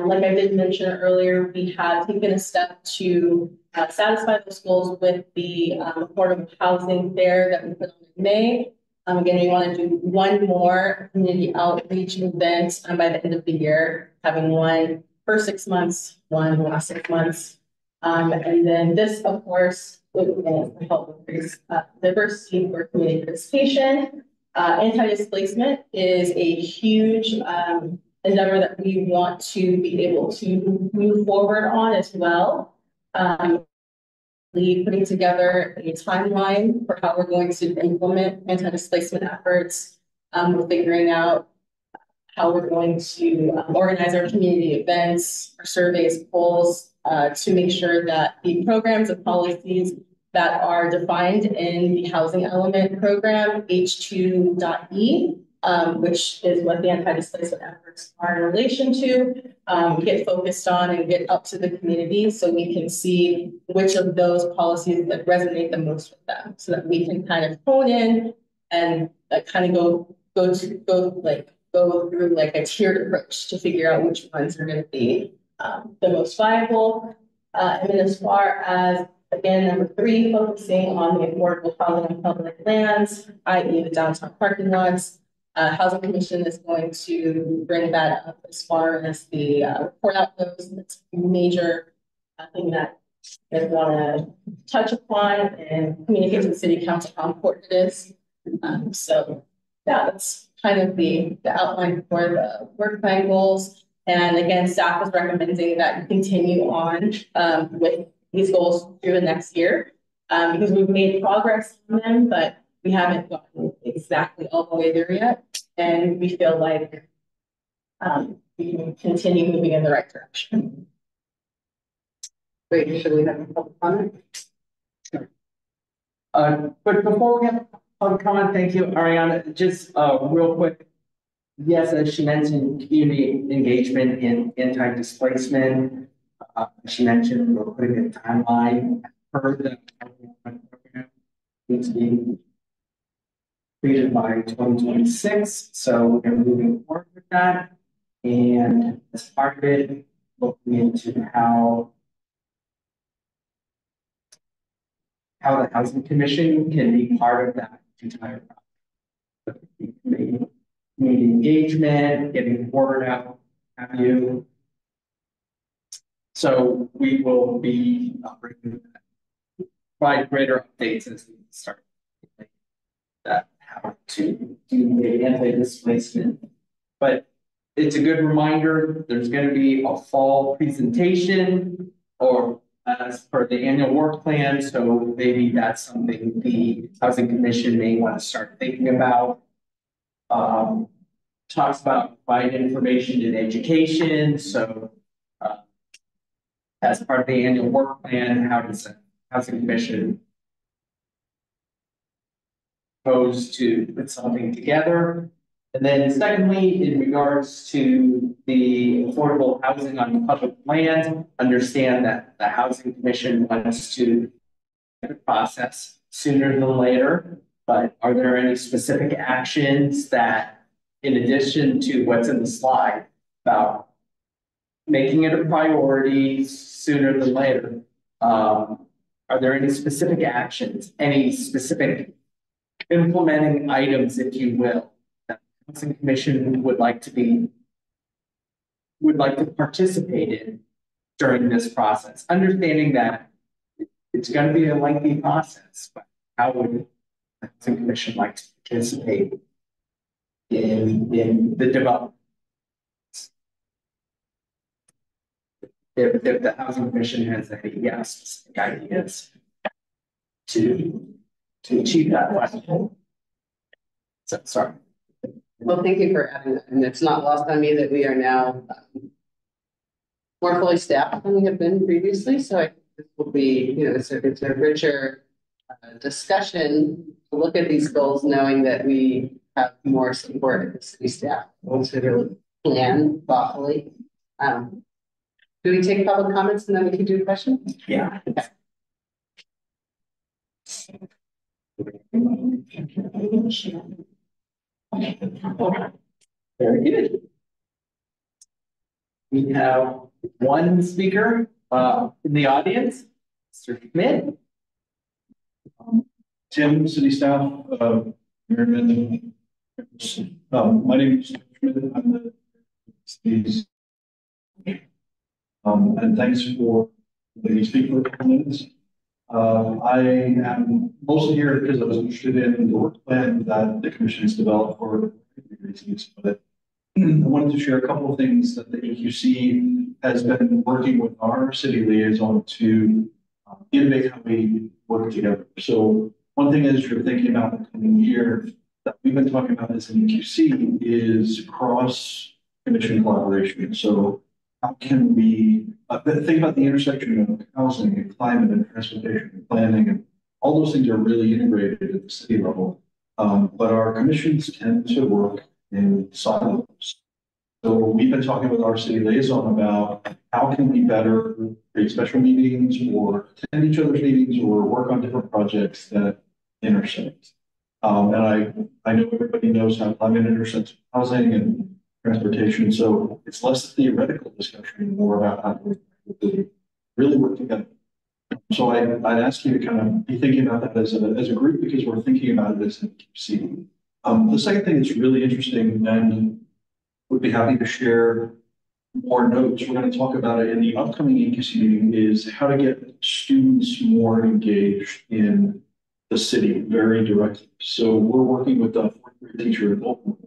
A: like I did mention earlier, we have taken a step to satisfy those goals with the affordable housing fair that we put on in May. Again, we want to do one more community outreach event by the end of the year, having one for 6 months, one last 6 months. And then this, of course, will help increase diversity for community participation. Anti-displacement is a huge endeavor that we want to be able to move forward on as well. Putting together a timeline for how we're going to implement anti-displacement efforts. We're figuring out how we're going to organize our community events, our surveys, polls, to make sure that the programs and policies that are defined in the housing element program, H2.E, which is what the anti-displacement efforts are in relation to, get focused on and get up to the community so we can see which of those policies that resonate the most with them, so that we can kind of hone in and kind of go through like a tiered approach to figure out which ones are going to be the most viable. And then as far as, again, number 3, focusing on the affordable housing on public lands, i.e. the downtown parking lots. Housing Commission is going to bring that up as far as the report out goes. That's a major thing that I want to touch upon and communicate to the City Council how important it is. So yeah, that's kind of the outline for the work plan goals. And again, staff is recommending that you continue on with these goals through the next year, because we've made progress on them, but we haven't gotten exactly all the way there yet. And we feel like we can continue moving in the right direction.
P: Great, should we have a public comment?
C: Sure. But before we have public comment, thank you, Ariana. Just real quick. Yes, as she mentioned, community engagement in anti-displacement. She mentioned we're putting a timeline for the program needs to be completed by 2026. So we're moving forward with that. And as part of it, looking into how the Housing Commission can be part of that entire process. Community engagement, getting word out, have you. So we will be provide greater updates as we start that how to do the anti-displacement. But it's a good reminder, there's going to be a fall presentation or as per the annual work plan. So maybe that's something the Housing Commission may want to start thinking about. Talks about providing information in education. So as part of the annual work plan, how does the Housing Commission proposed to put something together. And then secondly, in regards to the affordable housing on public land, understand that the Housing Commission wants to get the process sooner than later. But are there any specific actions that, in addition to what's in the slide about making it a priority sooner than later, are there any specific actions, any specific implementing items, if you will, that the Housing Commission would like to participate in during this process, understanding that it's going to be a lengthy process, but how would the Housing Commission like to participate in the development? If the Housing Commission has any specific ideas to achieve that question. So, sorry.
P: Well, thank you for adding that. And it's not lost on me that we are now more fully staffed than we have been previously. So I think this will be, it's a richer discussion to look at these goals, knowing that we have more support of the city staff to really plan thoughtfully. Do we take public comments and then we can do questions?
C: Yeah.
P: Okay.
C: Very good. We have one speaker in the audience, Mr. Schmidt.
U: Tim, city staff, Mayor, my name is Schmidt. I'm the city's, and thanks for letting me speak for a couple minutes. I am mostly here because I was interested in the work plan that the commission's developed for reasons, but I wanted to share a couple of things that the EQC has been working with our city liaison to innovate how we work together. So one thing as you're thinking about the coming year that we've been talking about as an EQC is cross commission collaboration. So how can we think about the intersection of housing and climate and transportation and planning, and all those things are really integrated at the city level. But our commissions tend to work in silos. So we've been talking with our city liaison about how can we better create special meetings or attend each other's meetings or work on different projects that intersect. And I know everybody knows how climate intersects housing and transportation. So it's less a theoretical discussion, more about how to really work together. So I'd ask you to kind of be thinking about that as a group, because we're thinking about it as an EQC. The second thing that's really interesting, and would be happy to share more notes. We're going to talk about it in the upcoming EQC meeting, is how to get students more engaged in the city very directly. So we're working with the fourth grade teacher at Baltimore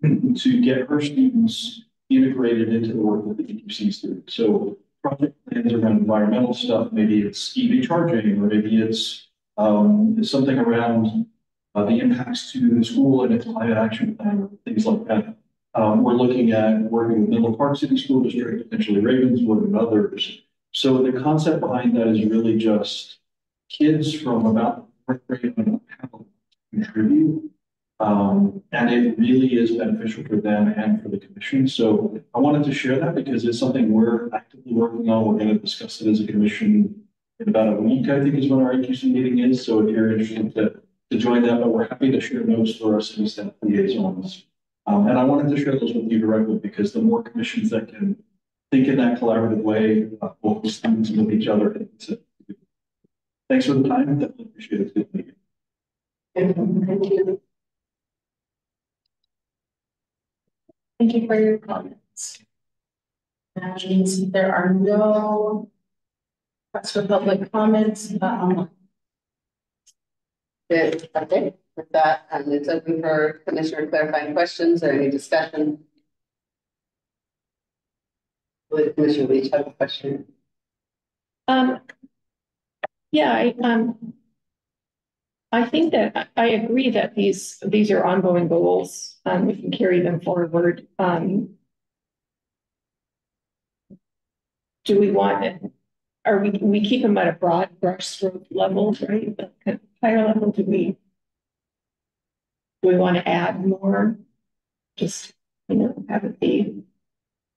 U: to get her students integrated into the work that the EQC is doing. So project plans around environmental stuff, maybe it's EV charging, or maybe it's something around the impacts to the school and its climate action plan, or things like that. We're looking at working with Menlo Park City School District, potentially Ravenswood and others. So the concept behind that is really just kids from about fourth grade on how to contribute. And it really is beneficial for them and for the commission. So I wanted to share that because it's something we're actively working on. We're going to discuss it as a commission in about a week, I think is when our EQC meeting is. So if you're interested to join that, but we're happy to share notes for our city staff liaisons. And I wanted to share those with you directly because the more commissions that can think in that collaborative way, both students with each other. Thanks for the time. Definitely appreciate it. Good meeting.
P: Thank you.
G: Thank you for your comments. And there are no requests for public comments.
P: Good. Okay. With that, it's open for Commissioner clarifying questions or any discussion. Would Commissioner Leach have a question?
T: Yeah, I think that I agree that these are ongoing goals. We can carry them forward. Do we want it? Are we keep them at a broad brushstroke level, right? Higher level? Do we Do we want to add more? Just, you know, have it be,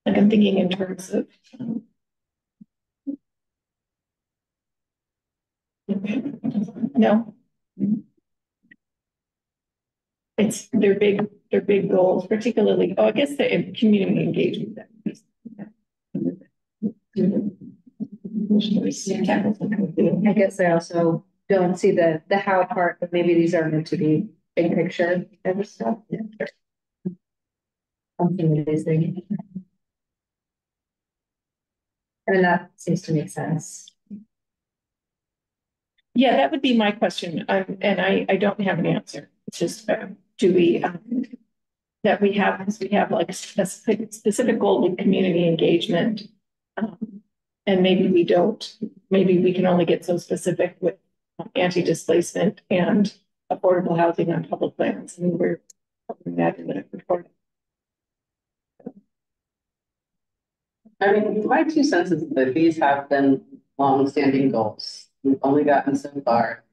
T: like I'm thinking in terms of, no. It's they're big goals, particularly, I guess the community engagement.
S: I guess I also don't see the how part, but maybe these are meant to be big picture type of stuff. Yeah. Something amazing. I mean, that seems to make sense.
T: Yeah, that would be my question. And I don't have an answer. It's just, do we, that we have, because we have like a specific goal with community engagement. And maybe we don't, maybe we can only get so specific with anti-displacement and affordable housing on public lands. And we're covering that in the report.
P: I mean, my 2 cents is that these have been long-standing goals. We've only gotten so far.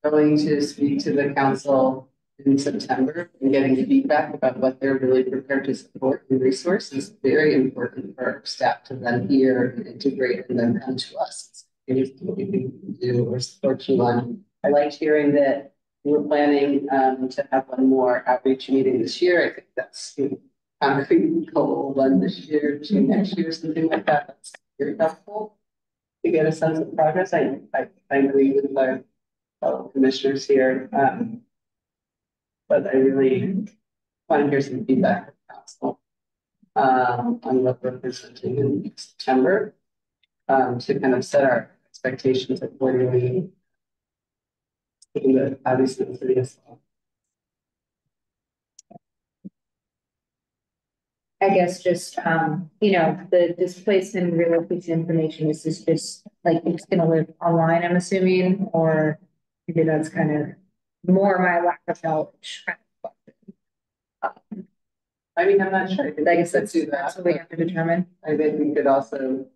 P: Going to speak to the council in September and getting feedback about what they're really prepared to support and resource is very important for our staff to then hear and integrate and then come to us. Here's what we can do or support you on. I liked hearing that we're planning to have one more outreach meeting this year. I think that's concrete goal, one this year, 2 next year, something like that. That's very helpful to get a sense of progress. I agree with our fellow commissioners here, but I really want to hear some feedback from council on what we're presenting in September to kind of set our expectations accordingly. Obviously, the city as well.
S: I guess just, you know, the displacement relocation information is just like, it's gonna live online, I'm assuming, or maybe that's kind of more my lack of knowledge.
P: I mean, I'm not sure.
S: I guess that's what we have to determine.
P: I think we could also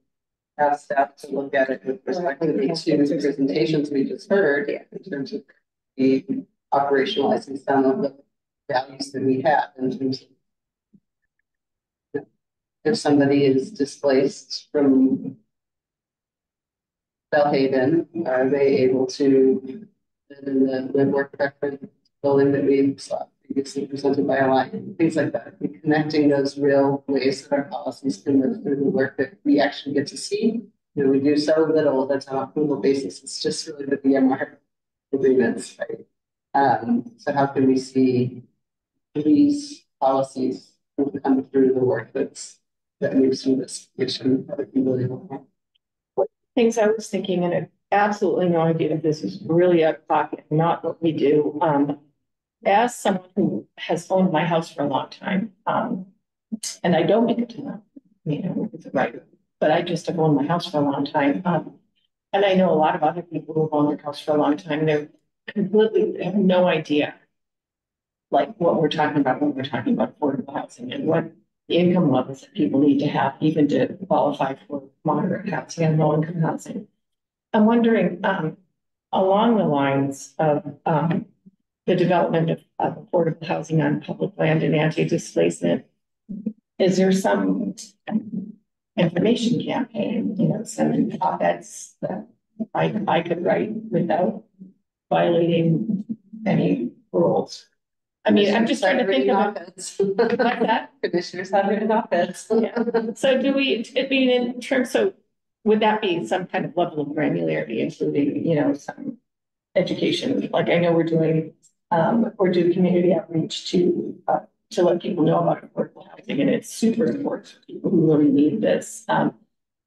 P: have staff to look at it with respect to the 2 presentations we just heard in terms of the operationalizing some of the values that we have in terms of if somebody is displaced from Bellhaven, are they able to live in the work preference building that we saw previously presented by Alliant, things like that. And connecting those real ways that our policies can live through the work that we actually get to see. You know, we do so little that's on a approval basis. It's just really the BMR agreements, right? So how can we see these policies come through the work that moves through this mission that we really want?
T: Things I was thinking, and I have absolutely no idea if this is really out of pocket, not what we do. As someone who has owned my house for a long time, and I don't make it to them, you know, it's right, but I just have owned my house for a long time. And I know a lot of other people who have owned their house for a long time. They have no idea like what we're talking about when we're talking about affordable housing and what the income levels that people need to have even to qualify for moderate housing and low income housing. I'm wondering, along the lines of the development of affordable housing on public land and anti-displacement, is there some information campaign, you know, some op-eds that I could write without violating any rules? I mean, I'm just trying to think of it. Like that.
P: Commissioners have written op-eds.
T: Yeah. So do we, I mean, in terms, so would that be some kind of level of granularity, including, you know, some education? Like I know we're doing, or do community outreach to let people know about affordable housing, and it's super important for people who really need this.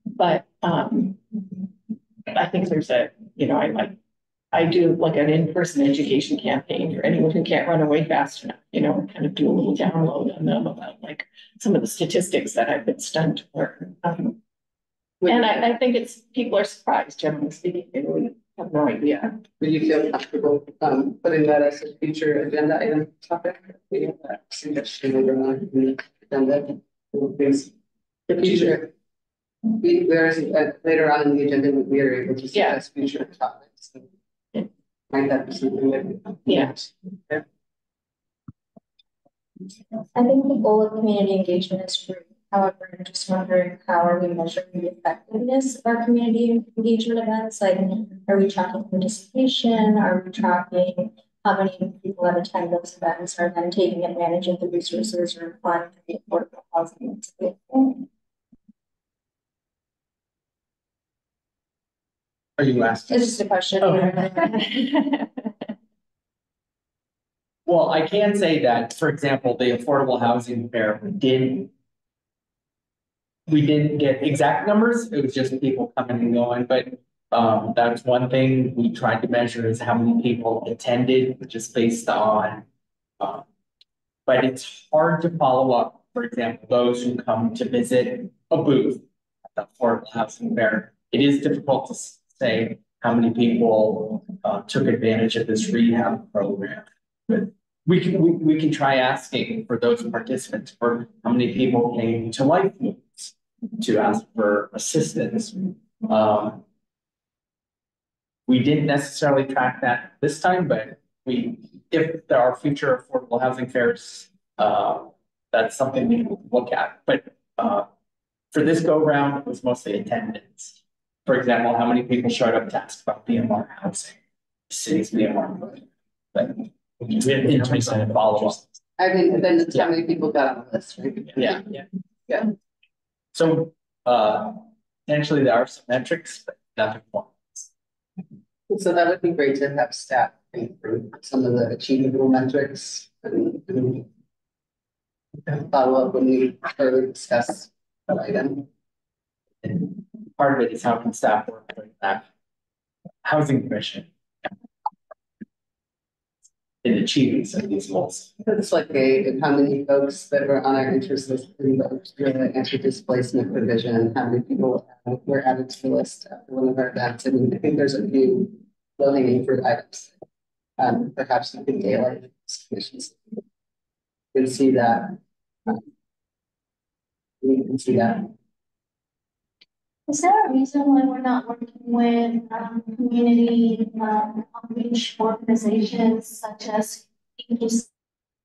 T: But I think there's a, you know, I do like an in-person education campaign for anyone who can't run away fast enough, you know, and kind of do a little download on them about like some of the statistics that I've been stunned to learn. And I think it's, people are surprised, generally speaking, they really have no idea.
P: Would you feel comfortable putting that as a future agenda item topic? We have that suggestion over on the agenda. The future. There's later on in the agenda, we are able to suggest future topics. So might that be something that we
A: I think the goal of community engagement is true. However, I'm just wondering, how are we measuring the effectiveness of our community engagement events? Like, are we tracking participation? Are we tracking how many people that attend those events are then taking advantage of the resources or applying for the affordable housing?
C: Are you asking?
A: It's just a question.
C: Well, I can say that, for example, the affordable housing fair we didn't get exact numbers. It was just people coming and going, but that's one thing we tried to measure is how many people attended, just based on. But it's hard to follow up. For example, those who come to visit a booth at the affordable housing fair. It is difficult to say how many people took advantage of this rehab program. But we can try asking for those participants for how many people came to Life Moves to ask for assistance. We didn't necessarily track that this time, but if there are future affordable housing fairs, that's something we can look at. But for this go round, it was mostly attendance. For example, how many people showed up to ask about BMR housing, the city's BMR program. But we didn't follow up.
P: I mean, then how many people got on the list, right?
C: Yeah. So potentially there are some metrics, but nothing more.
P: So that would be great to have staff think through some of the achievable metrics and follow up when we further discuss that item.
C: And part of it is how can staff work with that housing commission in achieving some of these goals.
P: It's like how many folks that were on our interest list in the anti-displacement provision, how many people were added to the list after one of our events. And I think there's a few low-hanging fruit items. Perhaps we could daylight commissions. You can see that. We can see that.
Q: Is there a reason why we're not working with community outreach organizations such as Aegis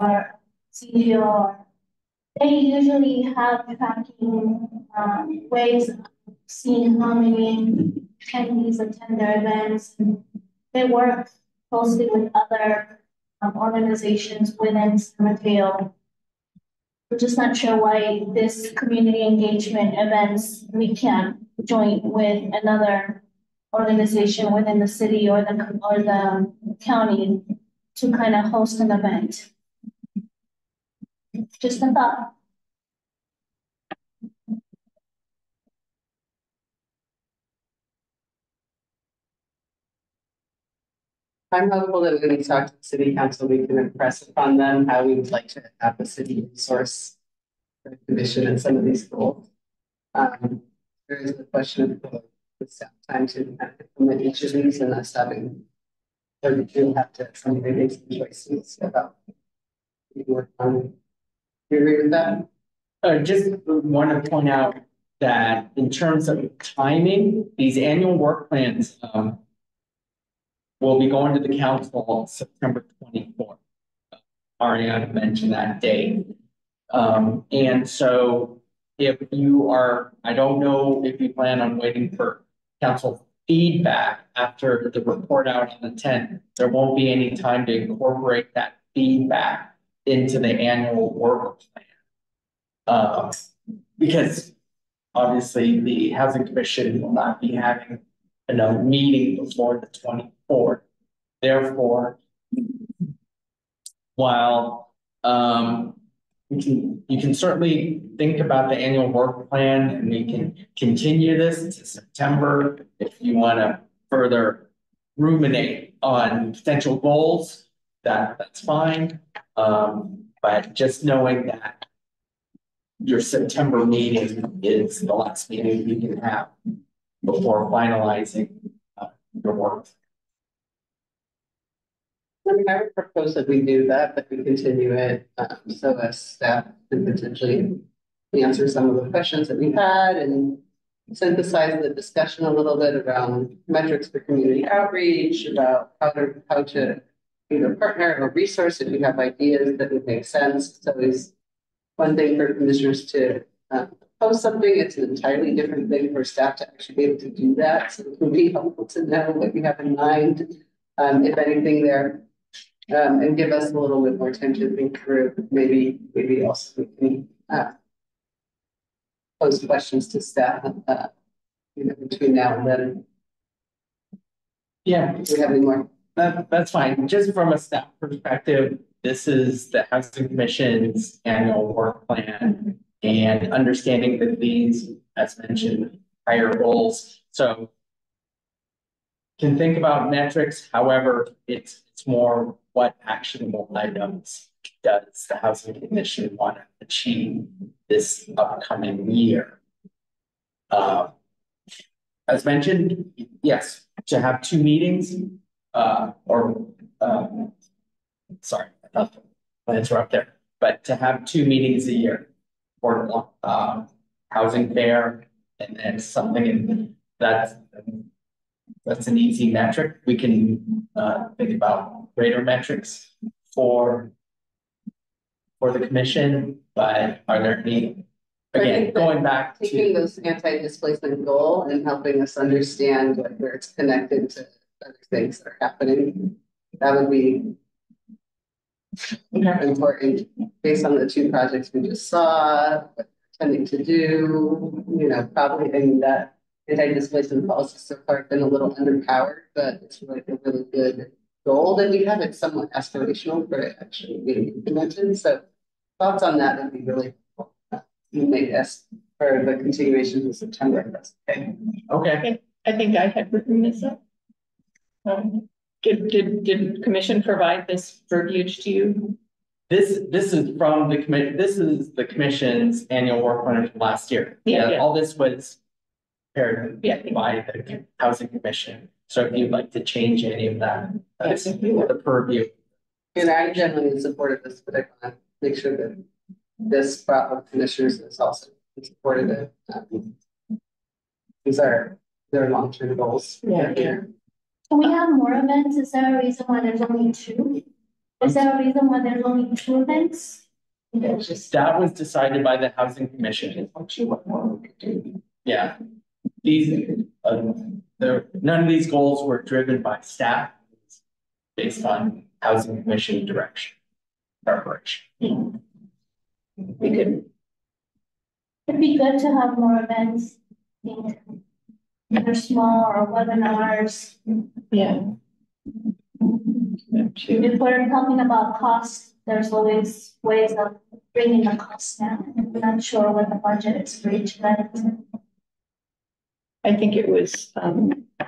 Q: or CDO? They usually have tracking ways of seeing how many attendees attend their events. They work closely with other organizations within San Mateo. We're just not sure why this community engagement events we can't join with another organization within the city or the county to kind of host an event. Just a thought.
P: I'm hopeful that when we talk to the city council, we can impress upon them how we would like to have the city source the commission and some of these goals. There is the question of the staff time to implement each of these and us having, or we do have to somebody make some choices about work on. Do you agree with that?
C: Just want to point out that in terms of timing, these annual work plans will be going to the council on September 24th. Ariana mentioned that date. And so if you are, I don't know if you plan on waiting for council feedback after the report out on the 10th, there won't be any time to incorporate that feedback into the annual work plan. Because obviously the Housing Commission will not be having another meeting before the 24th. Therefore, while you can certainly think about the annual work plan, and we can continue this to September if you want to further ruminate on potential goals. That's fine. But just knowing that your September meeting is the last meeting you can have before finalizing your work.
P: I mean, I would propose that we do that, but we continue it so as staff can potentially answer some of the questions that we've had and synthesize the discussion a little bit around metrics for community outreach, about how to either partner or resource if you have ideas that would make sense. It's always one thing for commissioners to post something. It's an entirely different thing for staff to actually be able to do that. So it would be helpful to know what you have in mind, if anything there, and give us a little bit more time to think through. Maybe also we can pose questions to staff, between now and then.
C: Yeah.
P: Do we have any more?
C: That's fine. Just from a staff perspective, this is the Housing Commission's annual work plan and understanding that these, as mentioned, higher goals. So can think about metrics. However, it's more what actionable items does the Housing Commission want to achieve this upcoming year? As mentioned, yes, to have 2 meetings, sorry, I'll interrupt there, but to have 2 meetings a year for housing fair, and then something in that's an easy metric. We can think about greater metrics for the commission, but are there any, again, going back to
P: taking those anti-displacement goal and helping us understand where it's connected to other things that are happening, that would be important based on the 2 projects we just saw, what we're intending to do, probably in that anti-displacement policy so far have been a little underpowered, but it's like a really good goal that we have. It's somewhat aspirational for it actually being implemented. So thoughts on that would be really helpful. Make us for the continuation of September, if that's okay.
C: Okay.
T: I think I had written this up. Did commission provide this verbiage to you?
C: This is from the commission. This is the commission's annual work plan from last year.
T: Yeah.
C: All this was prepared by the Housing Commission. So if you'd like to change any of that, that's the purview.
P: And I generally supported this, but I want to make sure that this crop of commissioners is also supported it. These are their long-term goals.
Q: Yeah. Can we have more events? Is there a reason why there's only 2? Is there a reason why there's only 2 events?
C: That was decided by the Housing Commission. Yeah. These, none of these goals were driven by staff, based on Housing Commission direction. Preparation.
Q: It'd be good to have more events, either small or webinars.
T: Yeah.
Q: If we're talking about costs, there's always ways of bringing the costs down. I'm not sure what the budget is for each event.
T: I think it was,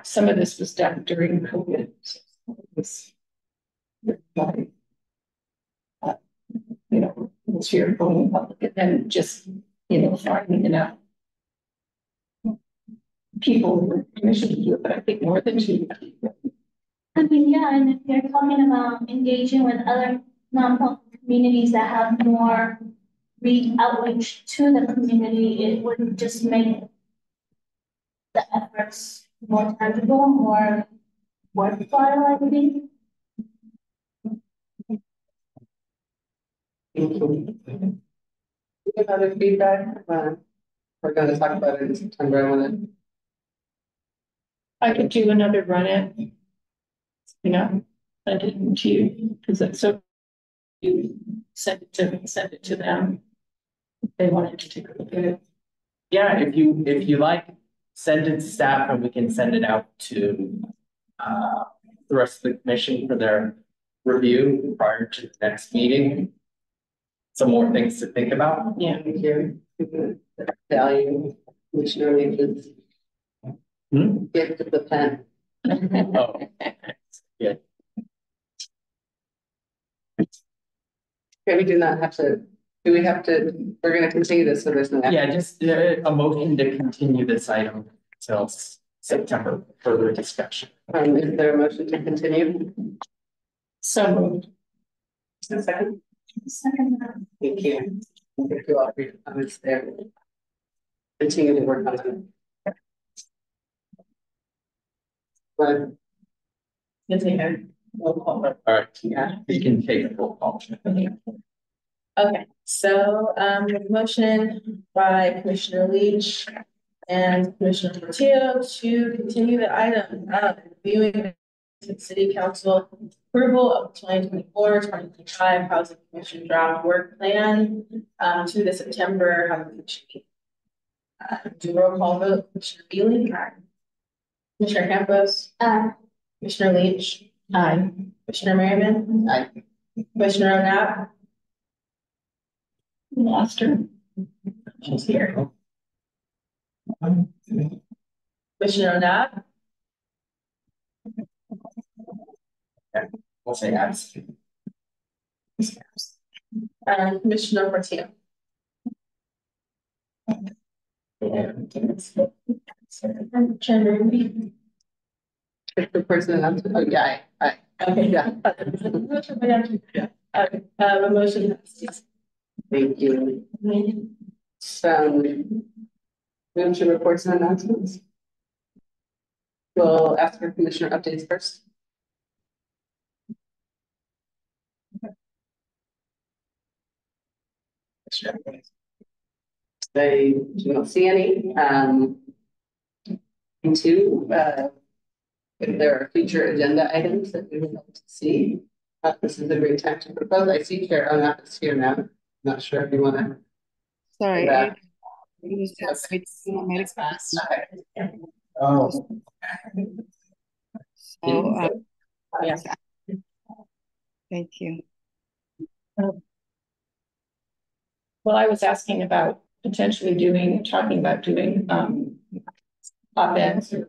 T: some of this was done during COVID. So it was, was here going public and then just, finding it out. People were commissioned to do it, but I think more than 2.
Q: I mean, yeah, and if you're talking about engaging with other nonprofit communities that have more outreach to the community, it would just make the efforts more tangible, more worthwhile, I think.
P: Any other feedback? We're going to talk about it in September.
T: I could do another run at, send it to you because it's so. You send it to them. If they wanted to take a look at it.
C: Yeah, if you like, send it to staff and we can send it out to the rest of the commission for their review prior to the next meeting. Some more things to think about.
T: Yeah.
P: Thank you. Value, which really is gift of the pen.
C: Oh, good.
P: Okay, we do not have to. Do we have to? We're going to continue this, so there's no.
C: Yeah, just a motion to continue this item till September further discussion.
P: Is there a motion to continue?
T: So moved.
P: Second.
Q: Second.
P: Thank you. Thank you all for your comments there. Continue to work on it. But
C: All right, yeah, you can take a roll call.
G: Okay, so the motion by Commissioner Leach and Commissioner Portillo to continue the item of reviewing the City Council approval of 2024-2025 Housing Commission draft work plan to the September Housing Commission meeting. Do roll call vote. Commissioner Bealing. Aye. Commissioner Campos. Aye. Commissioner Leach. Aye. Commissioner Merriman.
P: Aye.
G: Commissioner O'Neill. Lost her. She's here. Commissioner O'Neill.
C: We'll say yes.
G: Commissioner Portillo.
P: The person announced, oh, yeah, aye.
G: Okay, yeah. The motion.
P: Thank you. Move to reports and announcements. We'll ask for commissioner updates first. I do not see any. Two, if there are future agenda items that we would like to see, this is a great time to propose. I see Chair O'Neill is here now. Not sure if you want to.
B: Sorry.
P: Oh.
B: So, yeah. Thank you.
T: Well, I was asking about potentially talking about doing op-eds or,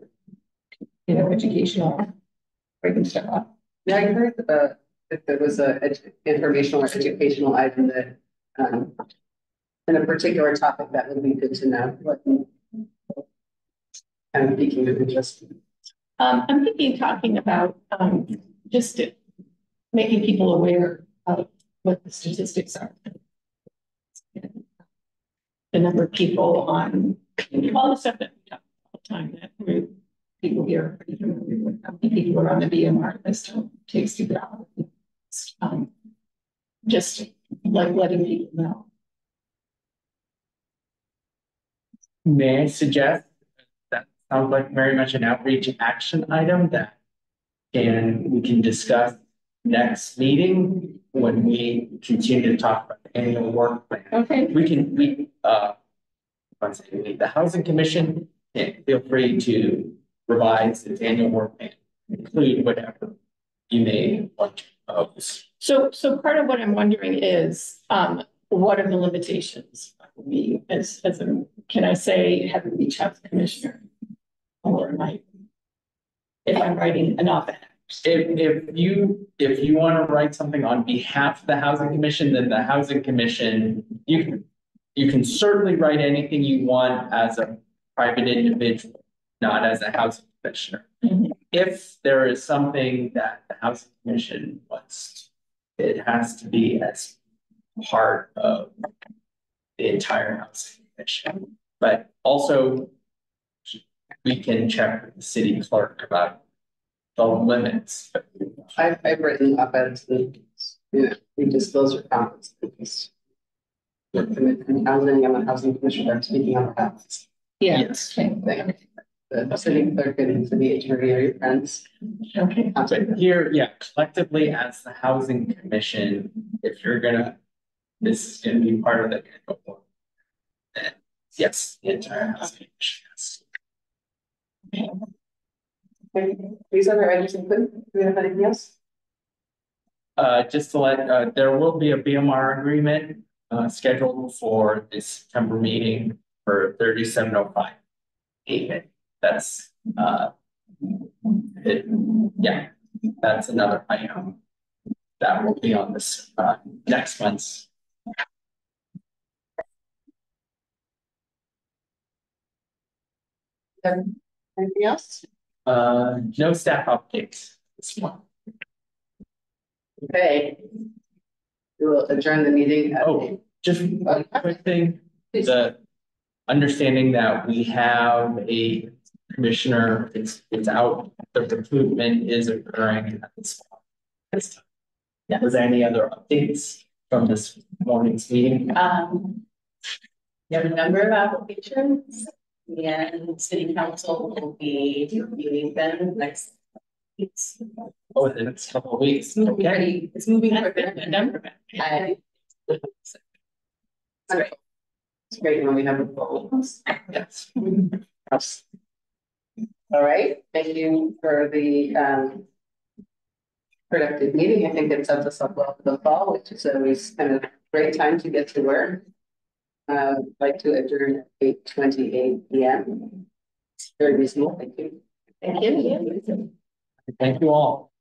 T: educational breaking stuff up.
P: Yeah, I heard if there was a informational or educational item that in a particular topic that would be good to know. What kind of piquing of interest.
T: I'm thinking talking about just making people aware of what the statistics are. The number of people on all the stuff that we talk all the time that people here, how many people are on the BMR list, how it takes to go. Just like letting people know.
C: May I suggest that sounds like very much an outreach action item that we can discuss next meeting when we continue to talk about the annual work plan.
T: Okay.
C: The Housing Commission can feel free to revise its annual work plan, include whatever you may want to propose.
T: So part of what I'm wondering is, what are the limitations? Can I say have a reach out to the commissioner, or if I'm writing an op-ed?
C: If you want to write something on behalf of the Housing Commission, then the Housing Commission, you can certainly write anything you want as a private individual, not as a housing commissioner.
T: Mm-hmm.
C: If there is something that the Housing Commission wants, it has to be as part of the entire Housing Commission. But also, we can check with the city clerk about the limits.
P: I've written op-eds that we disclose our conflicts of interest. In housing, I'm a housing commissioner speaking on behalf.
T: Yeah.
P: Yes. Same thing. The city clerk and city attorney are your friends.
T: Okay.
C: But here, yeah, collectively as the Housing Commission, if you're this is gonna be part of the then yes, the entire Housing Commission has.
P: These other items include, do we have anything else?
C: Just to let, there will be a BMR agreement scheduled for this September meeting for 3705 payment. That's that's another item that will be on this next month's.
P: Anything else?
C: No staff updates this one.
P: Okay. We will adjourn the meeting.
C: Just one quick thing. The understanding that we have a commissioner, it's out, the recruitment is occurring at this this time. Was there any other updates from this morning's meeting?
P: We have a number of applications and city council will be reviewing them next weeks.
C: Oh, the next couple of weeks. Okay.
P: It's moving quicker than ever. It's great. It's great when we have a full.
C: Yes.
P: All right, thank you for the productive meeting. I think it sets us up well for the fall, which is always kind of great time to get to work. I'd like to adjourn at 8:28 p.m. It's very reasonable. Thank you.
C: Thank you all.